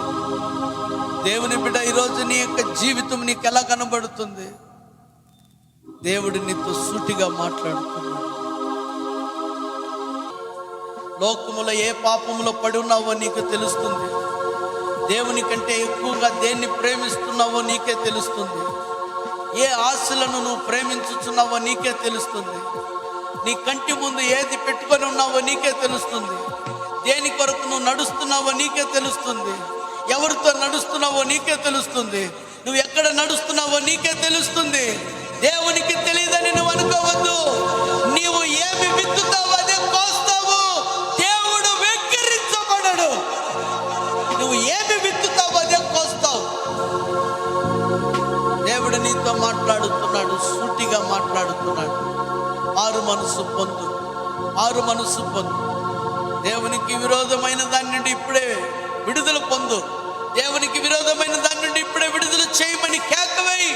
S2: దేవుని బిడ్డ, ఈరోజు నీ యొక్క జీవితం నీకు ఎలా కనబడుతుంది? దేవుడు నీతో సూటిగా మాట్లాడుతున్నాడు. లోకములో ఏ పాపములో పడి ఉన్నావో నీకు తెలుస్తుంది. దేవుని కంటే ఎక్కువగా దేన్ని ప్రేమిస్తున్నావో నీకే తెలుస్తుంది. ఏ ఆశలను నువ్వు ప్రేమించుచున్నావో నీకే తెలుస్తుంది. నీ కంటి ముందు ఏది పెట్టుకొని ఉన్నావో నీకే తెలుస్తుంది. దేని కొరకు నువ్వు నడుస్తున్నావో నీకే తెలుస్తుంది. ఎవరితో నడుస్తున్నావో నీకే తెలుస్తుంది. నువ్వు ఎక్కడ నడుస్తున్నావో నీకే తెలుస్తుంది. దేవునికి తెలియదని నువ్వు అనుకోవద్దు. నీవు ఏమి విత్తుతావో అదే కోస్తావు. దేవుడు వెక్కిరించబడడు. నువ్వు ఏమి విత్తుతావో అదే కోస్తావు. దేవుడు నీతో మాట్లాడుతున్నాడు, సూటిగా మాట్లాడుతున్నాడు. ఆరు మనసు పొందు, ఆరు మనసు పొందు. దేవునికి విరోధమైన దాని నుండి ఇప్పుడే విడుదల పొందు. దేవునికి విరోధమైన దాని నుండి ఇప్పుడే విడుదల చేయమని కేకవేయి.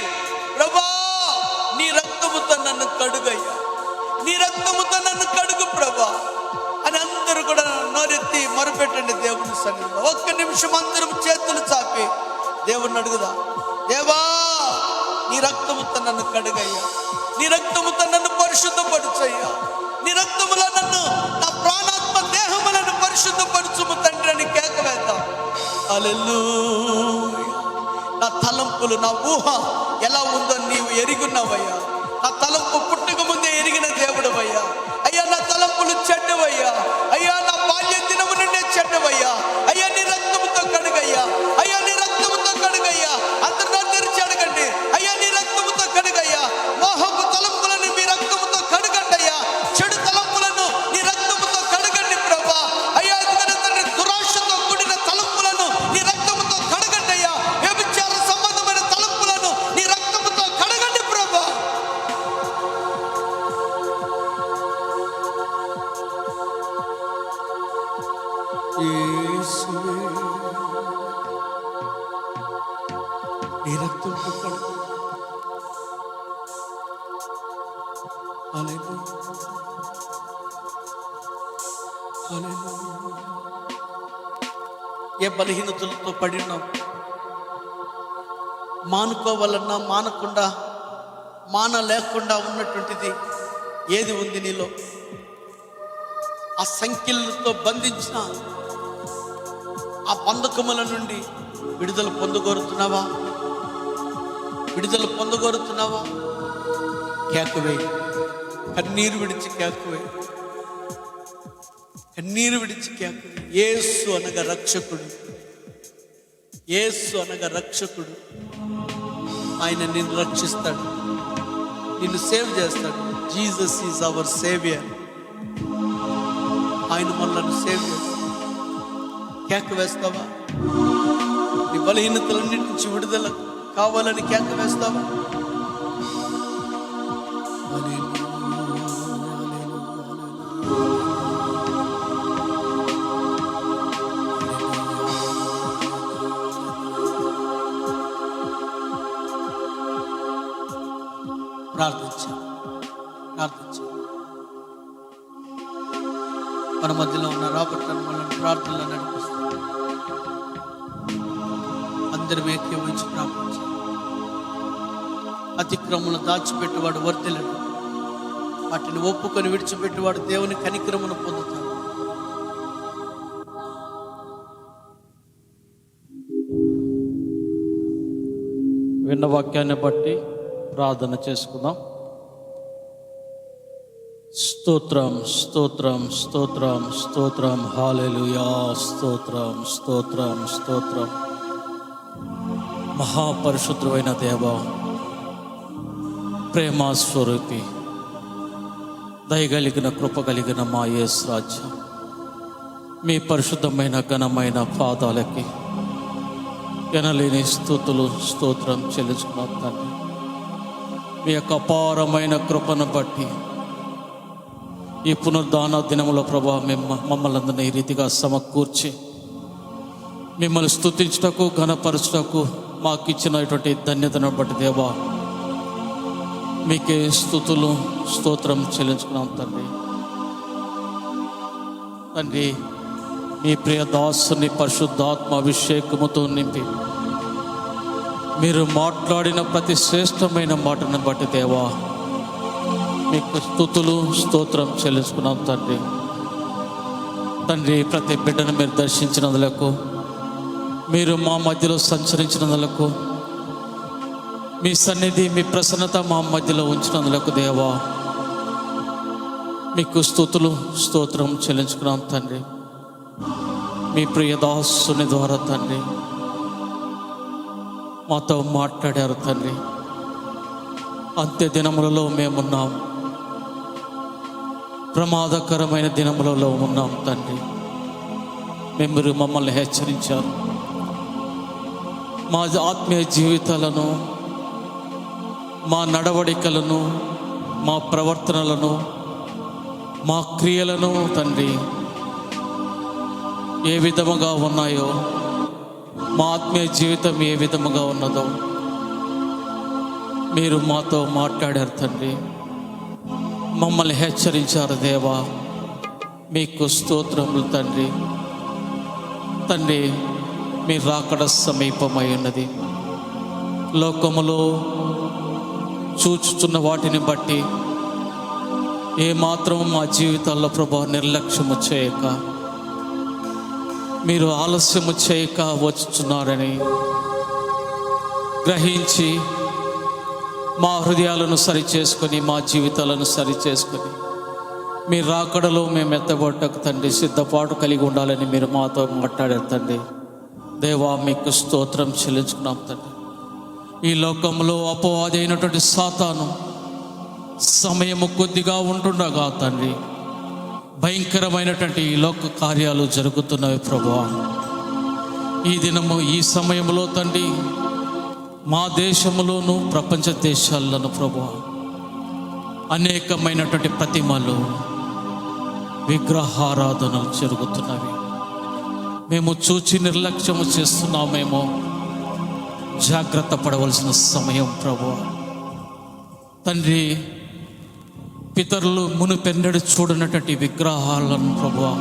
S2: ప్రభా, నీ రక్తముతో నన్ను కడుగయ్యా, నీ రక్తముతో నన్ను కడుగు ప్రభా అని అందరూ కూడా నోరెత్తి మొరపెట్టండి దేవుని సన్నిధిలో. ఒక్క నిమిషం అందరం చేతులు చాపి దేవుణ్ణి అడుగుదా. దేవా, నీ రక్తముతో నన్ను కడుగయ్యా, నీ రక్తముతో నన్ను పరిశుద్ధపరచయ్యా, నీ రక్తములో నన్ను, నా ప్రాణాత్మ దేహములను పరిశుద్ధపరచుము తండ్రి అని కేకవేద్దాం. హల్లెలూయా. నా తలంపులు, నా ఊహ ఎలా ఉందో నీవు ఎరిగున్నావయ్యా. నా తలంపు పుట్టుక ముందే ఎరిగిన దేవుడవయ్యా. అయ్యా, నా తలంపులు చెడ్డవయ్యా. అయ్యా, నా బాల్య దినము నుండే చెడ్డవయ్యా. అయ్యా, నీ రక్తముతో కడుగయ్యా. అయ్యా, నీ రక్తముతో కడుగయ్యా. అందరూ తెరిచి అడగండి. అయ్యా, నీ రక్తముతో కడుగయ్యా. మోహపు తలంపులను మీ రక్తముతో కడగండి అయ్యా. చెడు తలంపులను నీ రక్తముతో కడగండి ప్రభా. అయ్యా, ఎందుకంటే తండ్రి, దురాశతో కూడిన తలంపులను నీ రక్తముతో కడగండి అయ్యా. వ్యభిచార సంబంధమైన తలంపులను నీ రక్తముతో కడగండి ప్రభా. యేసువే, నీ రక్తంతో కడుగు. హల్లెలూయా, హల్లెలూయా. ఏ బలహీనతలతో పడినావు, మానుకోవాలన్నా మానకుండా, మానలేకుండా ఉన్నటువంటిది ఏది ఉంది నీలో? ఆ సంఖ్యలతో బంధించిన ఆ బంధకముల నుండి విడుదల పొందగోరుతున్నావా? విడుదల పొందగోరుతున్నావా? కేకవే, కన్నీరు విడిచి కేకవే, కన్నీరు విడిచి కేకవే. యేసు అనగా రక్షకుడు, యేసు అనగా రక్షకుడు. ఆయన నిన్ను రక్షిస్తాడు, నిన్ను సేవ్ చేస్తాడు. Jesus is our saviour. ఆయన మనల్ని సేవ్ చేస్తాడు. కేక వేస్తావా? నీ బలహీనతలన్నిటి నుంచి విడుదల కావాలని కేక వేస్తావా? ప్రార్థించా, ప్రార్థించా. మన మధ్యలో ఉన్న రాబర్ట్ మనల్ని ప్రార్థనలో నడిపిస్తాం. అందరం ఏకీభవించి ప్రార్థించాలి. అతిక్రమములను దాచిపెట్టేవాడు వర్ధిల్లడు, వాటిని ఒప్పుకొని విడిచిపెట్టేవాడు దేవుని కనికరమును పొందుతాడు. విన్న వాక్యాన్ని బట్టి
S4: ప్రార్థన చేసుకుందాం. స్తోత్రం స్తోత్రం స్తోత్రం స్తోత్రం హల్లెలూయా. స్తోత్రం స్తోత్రం స్తోత్రం. మహాపరిశుద్ధుడైన దేవా, ప్రేమ స్వరూపి, దయగలిగిన కృప కలిగిన మా యేసు రాజా, మీ పరిశుద్ధమైన ఘనమైన పాదాలకి ఎనలేని స్తుతులు స్తోత్రం చెల్లించుకున్నాం తండ్రి. మీ యొక్క అపారమైన కృపను బట్టి ఈ పునరుద్ధాన దినములో ప్రభా మమ్మల్ని అందరినీ ఈ రీతిగా సమకూర్చి మిమ్మల్ని స్తుతించుటకు ఘనపరచుటకు మాకు ఇచ్చినటువంటి ధన్యతను బట్టి దేవా మీకే స్తుతులు స్తోత్రం చెల్లించుకున్నాం తండ్రి. తండ్రి, మీ ప్రియ దాసుని పరిశుద్ధాత్మ అభిషేకముతో నింపి మీరు మాట్లాడిన ప్రతి శ్రేష్టమైన మాటను బట్టి దేవా మీకు స్తుతులు స్తోత్రం చెల్లించుకున్నాం తండ్రి. తండ్రి, ప్రతి బిడ్డను మీరు దర్శించినందులకు, మీరు మా మధ్యలో సంచరించినందులకు, మీ సన్నిధి మీ ప్రసన్నత మా మధ్యలో ఉంచినందులకు దేవా మీకు స్తుతులు స్తోత్రం చెల్లించుకున్నాం తండ్రి. మీ ప్రియదాసుని ద్వారా తండ్రి మాతో మాట్లాడారు తండ్రి. అంత్య దినములలో మేమున్నాం, ప్రమాదకరమైన దినములలో ఉన్నాం తండ్రి. మీరు మమ్మల్ని హెచ్చరించారు. మా ఆత్మీయ జీవితాలను, మా నడవడికలను, మా ప్రవర్తనలను, మా క్రియలను తండ్రి ఏ విధముగా ఉన్నాయో, మా ఆత్మీయ జీవితం ఏ విధముగా ఉన్నదో మీరు మాతో మాట్లాడారు తండ్రి. మమ్మల్ని హెచ్చరించారు దేవా, మీకు స్తోత్రములు తండ్రి. తండ్రి, మీ రాకడ సమీపమై ఉన్నది. లోకములో చూచుచున్న వాటిని బట్టి ఏమాత్రం మా జీవితాల్లో ప్రభా నిర్లక్ష్యము చేయక, మీరు ఆలస్యము చేయక వచ్చుచున్నారని గ్రహించి మా హృదయాలను సరిచేసుకొని, మా జీవితాలను సరిచేసుకొని మీ రాకడలో మేము ఎత్తబడ్డకు తండ్రి సిద్ధపాటు కలిగి ఉండాలని మీరు మాతో మాట్లాడారు తండ్రి. దేవా మీకు స్తోత్రం చెల్లించుకున్నాం తండ్రి. ఈ లోకంలో అపవాది అయినటువంటి సాతాను సమయము కొద్దిగా ఉంటుండగా తండ్రి భయంకరమైనటువంటి ఈ లోక కార్యాలు జరుగుతున్నవి ప్రభువా. ఈ దినము ఈ సమయంలో తండ్రి మా దేశంలోను ప్రపంచ దేశాలను ప్రభువా అనేకమైనటువంటి ప్రతిమలు, విగ్రహారాధనలు జరుగుతున్నవి. మేము చూచి నిర్లక్ష్యము చేస్తున్నామేమో, జాగ్రత్త పడవలసిన సమయం ప్రభువా. తండ్రి, పితరులు మునుపెన్నడు చూడనటువంటి విగ్రహాలను ప్రభువా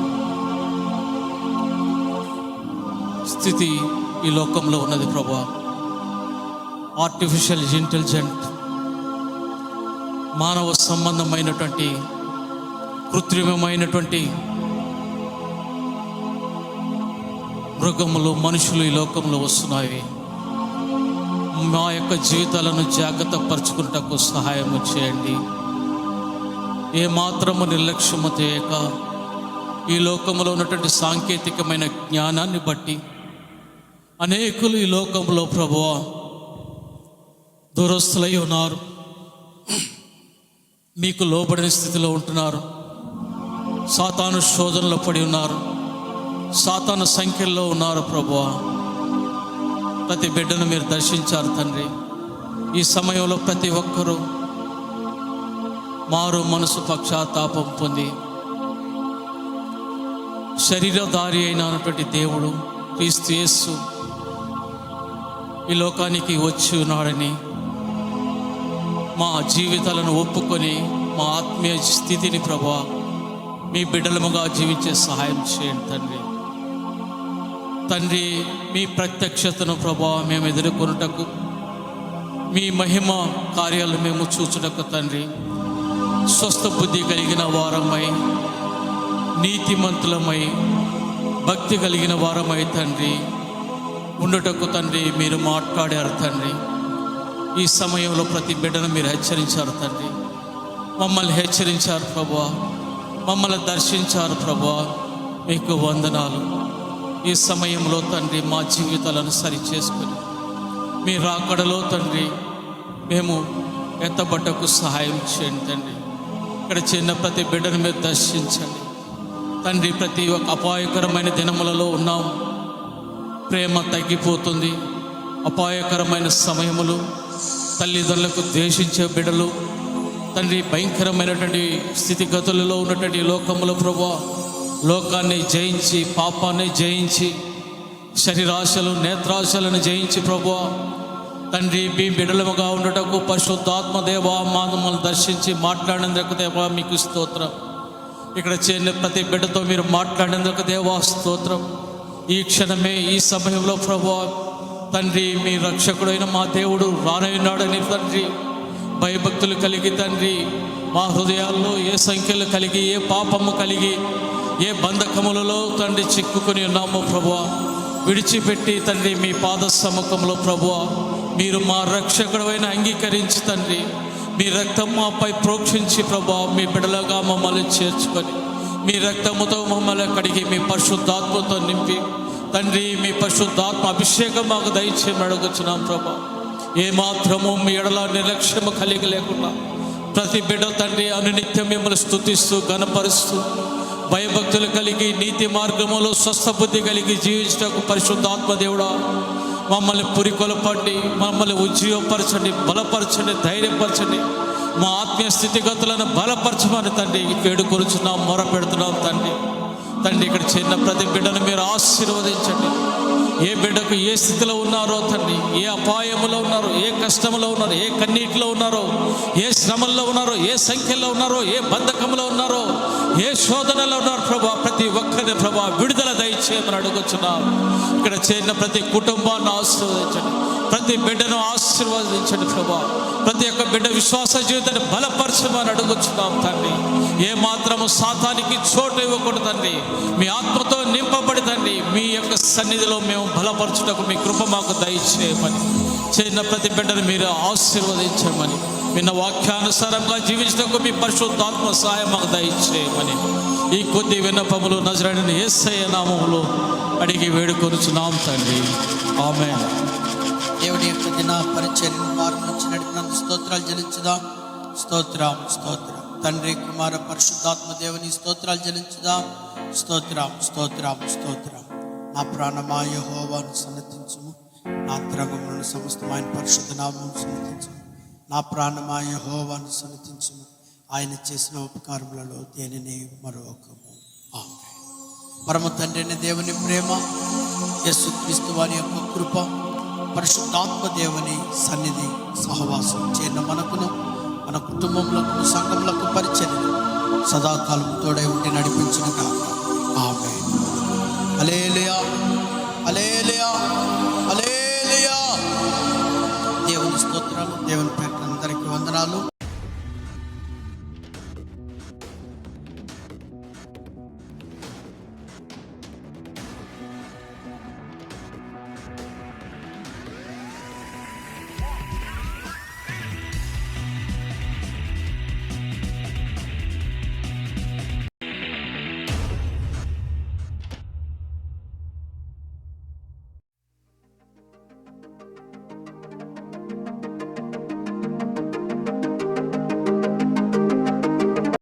S4: స్థితి ఈ లోకంలో ఉన్నది ప్రభువా. ఆర్టిఫిషియల్ ఇంటెలిజెంట్, మానవ సంబంధమైనటువంటి కృత్రిమమైనటువంటి మృగములు, మనుషులు ఈ లోకంలో వస్తున్నాయి. మా యొక్క జీవితాలను జాగ్రత్త పరుచుకుంటకు సహాయం చేయండి. ఏమాత్రము నిర్లక్ష్యము చేయక ఈ లోకంలో ఉన్నటువంటి సాంకేతికమైన జ్ఞానాన్ని బట్టి అనేకులు ఈ లోకంలో ప్రభువా దురస్తులై ఉన్నారు, మీకు లోబడిన స్థితిలో ఉంటున్నారు. సాతాను శోధనలో పడి ఉన్నారు, సాతాను సంఖ్యల్లో ఉన్నారు ప్రభువా. ప్రతి బిడ్డను మీరు దర్శించారు తండ్రి. ఈ సమయంలో ప్రతి ఒక్కరూ మారు మనసు పక్షాతాపం పొంది శరీరధారి అయినటువంటి దేవుడు క్రీస్తు యేసు ఈ లోకానికి వచ్చి ఉన్నాడని మా జీవితాలను ఒప్పుకొని మా ఆత్మీయ స్థితిని ప్రభువా మీ బిడ్డలముగా జీవించే సహాయం చేయండి తండ్రి. తండ్రి, మీ ప్రత్యక్షతను ప్రభువా మేము ఎదుర్కొనుటకు, మీ మహిమ కార్యాలు మేము చూచుటకు తండ్రి స్వస్థ బుద్ధి కలిగిన వారమై, నీతిమంతులమై, భక్తి కలిగిన వారమై తండ్రి ఉండుటకు తండ్రి మీరు మాట్లాడారు తండ్రి. ఈ సమయంలో ప్రతి బిడ్డను మీరు హెచ్చరించారు తండ్రి. మమ్మల్ని హెచ్చరించారు ప్రభువా, మమ్మల్ని దర్శించారు ప్రభువా, మీకు వందనాలు. ఈ సమయంలో తండ్రి మా జీవితాలను సరి చేసుకుని మీ రాకడలో తండ్రి మేము ఎత్తబట్టకు సహాయం చేయండి తండ్రి. ఇక్కడ చిన్న ప్రతి బిడ్డను మీరు దర్శించండి తండ్రి. ప్రతి ఒక్క అపాయకరమైన దినములలో ఉన్నాం. ప్రేమ తగ్గిపోతుంది. అపాయకరమైన సమయములు, తల్లిదండ్రులకు ద్వేషించే బిడ్డలు తండ్రి, భయంకరమైనటువంటి స్థితిగతులలో ఉన్నటువంటి లోకములో ప్రభువా, లోకాన్ని జయించి, పాపాన్ని జయించి, శరీరాశలు నేత్రాశలను జయించి ప్రభువా తండ్రి, మీ బిడ్డలముగా ఉండటకు పరిశుద్ధాత్మ దేవా మమ్మల్ని దర్శించి మాట్లాడినందుకు దేవా మీకు స్తోత్రం. ఇక్కడ చేరిన ప్రతి బిడ్డతో మీరు మాట్లాడినందుకు దేవా స్తోత్రం. ఈ క్షణమే ఈ సమయంలో ప్రభువా తండ్రి, మీ రక్షకుడైన మా దేవుడు రానయ్యున్నాడని తండ్రి భయభక్తులు కలిగి తండ్రి మా హృదయాల్లో ఏ సంఖ్యలు కలిగి, ఏ పాపము కలిగి, ఏ బంధకములలో తండ్రి చిక్కుకొని ఉన్నామో ప్రభువా విడిచిపెట్టి తండ్రి మీ పాద సముఖంలో ప్రభువా మీరు మా రక్షకుడైన అంగీకరించి తండ్రి మీ రక్తం మాపై ప్రోక్షించి ప్రభువా మీ బిడ్డలుగా మమ్మల్ని చేర్చుకొని మీ రక్తముతో మమ్మల్ని కడిగి మీ పరిశుద్ధాత్మతో నింపి తండ్రి మీ పరిశుద్ధాత్మ అభిషేకం మాకు దయచేయమని అడుగుచున్నాం ప్రభా. ఏమాత్రము మీ ఎడల నిర్లక్ష్యము కలిగి లేకుండా ప్రతి బిడ్డ తండ్రి అనునిత్యం మిమ్మల్ని స్తుతిస్తూ ఘనపరుస్తూ భయభక్తులు కలిగి నీతి మార్గములో స్వస్థ బుద్ధి కలిగి జీవించటకు పరిశుద్ధాత్మ దేవుడా మమ్మల్ని పురికొల్పండి, మమ్మల్ని ఉజ్జీవపరచండి, బలపరచండి, ధైర్యపరచండి. మా ఆత్మీయ స్థితిగతులను బలపరచమని తండ్రి వేడుకొరుచున్నాం, మొర పెడుతున్నాం తండ్రి. తండ్రి ఇక్కడ చిన్న ప్రతి బిడ్డను మీరు ఆశీర్వదించండి. ఏ బిడ్డకు ఏ స్థితిలో ఉన్నారో తండ్రి, ఏ అపాయములో ఉన్నారో, ఏ కష్టంలో ఉన్నారో, ఏ కన్నీటిలో ఉన్నారో, ఏ శ్రమల్లో ఉన్నారో, ఏ సంఖ్యలో ఉన్నారో, ఏ బంధకంలో ఉన్నారో, ఏ శోధనలో ఉన్నారు ప్రభా, ప్రతి ఒక్కరిని ప్రభా విడుదల దయచేయమని అడుగుచున్నాం. ఇక్కడ చేరిన ప్రతి కుటుంబాన్ని ఆశీర్వదించండి, ప్రతి బిడ్డను ఆశీర్వదించండి ప్రభా. ప్రతి ఒక్క బిడ్డ విశ్వాస జీవితాన్ని బలపరచమని అడుగుచున్నాం తండ్రి. ఏ మాత్రము సాతానికి చోటు ఇవ్వకూడదు తండ్రి. మీ ఆత్మతో నింపబడి తండ్రి మీ యొక్క సన్నిధిలో మేము బలపరచుటకు మీ కృప మాకు దయచేయమని, చేరిన ప్రతి బిడ్డను మీరు ఆశీర్వదించమని, విన్న వాక్యానుసారంగా జీవించటకు మీ పరిశుద్ధాత్మ సహాయం మాకు దయచేయమని ఈ కొద్ది విన్నపములు నజరేయుడైన యేసయ్య నామములో అడిగి వేడుకొనుచున్నాం తండ్రి. ఆమేన్.
S2: దేవుడి యొక్క దిన పరిచర్యను వారి నుంచి నడిపినందు స్తోత్రాలు చెల్లించుదాం. స్తోత్రం స్తోత్రం. తండ్రి కుమార పరిశుద్ధాత్మ దేవుని స్తోత్రాలు చెల్లించుదాం. స్తోత్రం స్తోత్రం స్తోత్రం. నా ప్రాణమా యెహోవాను సన్నతించుము, నా అంతరంగములను సమస్తమైన పరిశుద్ధ నామమును సన్నతించుము. నా ప్రాణమా యెహోవాను సన్నతించుము, ఆయన చేసిన ఉపకారములలో దేనిని మరొకము. ఆమేన్. పరమ తండ్రి అయిన దేవుని ప్రేమ, యేసుక్రీస్తు వారి యొక్క కృప, పరిశుద్ధాత్మ దేవుని సన్నిధి సహవాసం చేరిన మనకును మన కుటుంబములకు సంఘములకు పరిచర్యలు సదాకాలం తోడై ఉండి నడిపించును కాక. ఆమేన్. హల్లెలూయా హల్లెలూయా.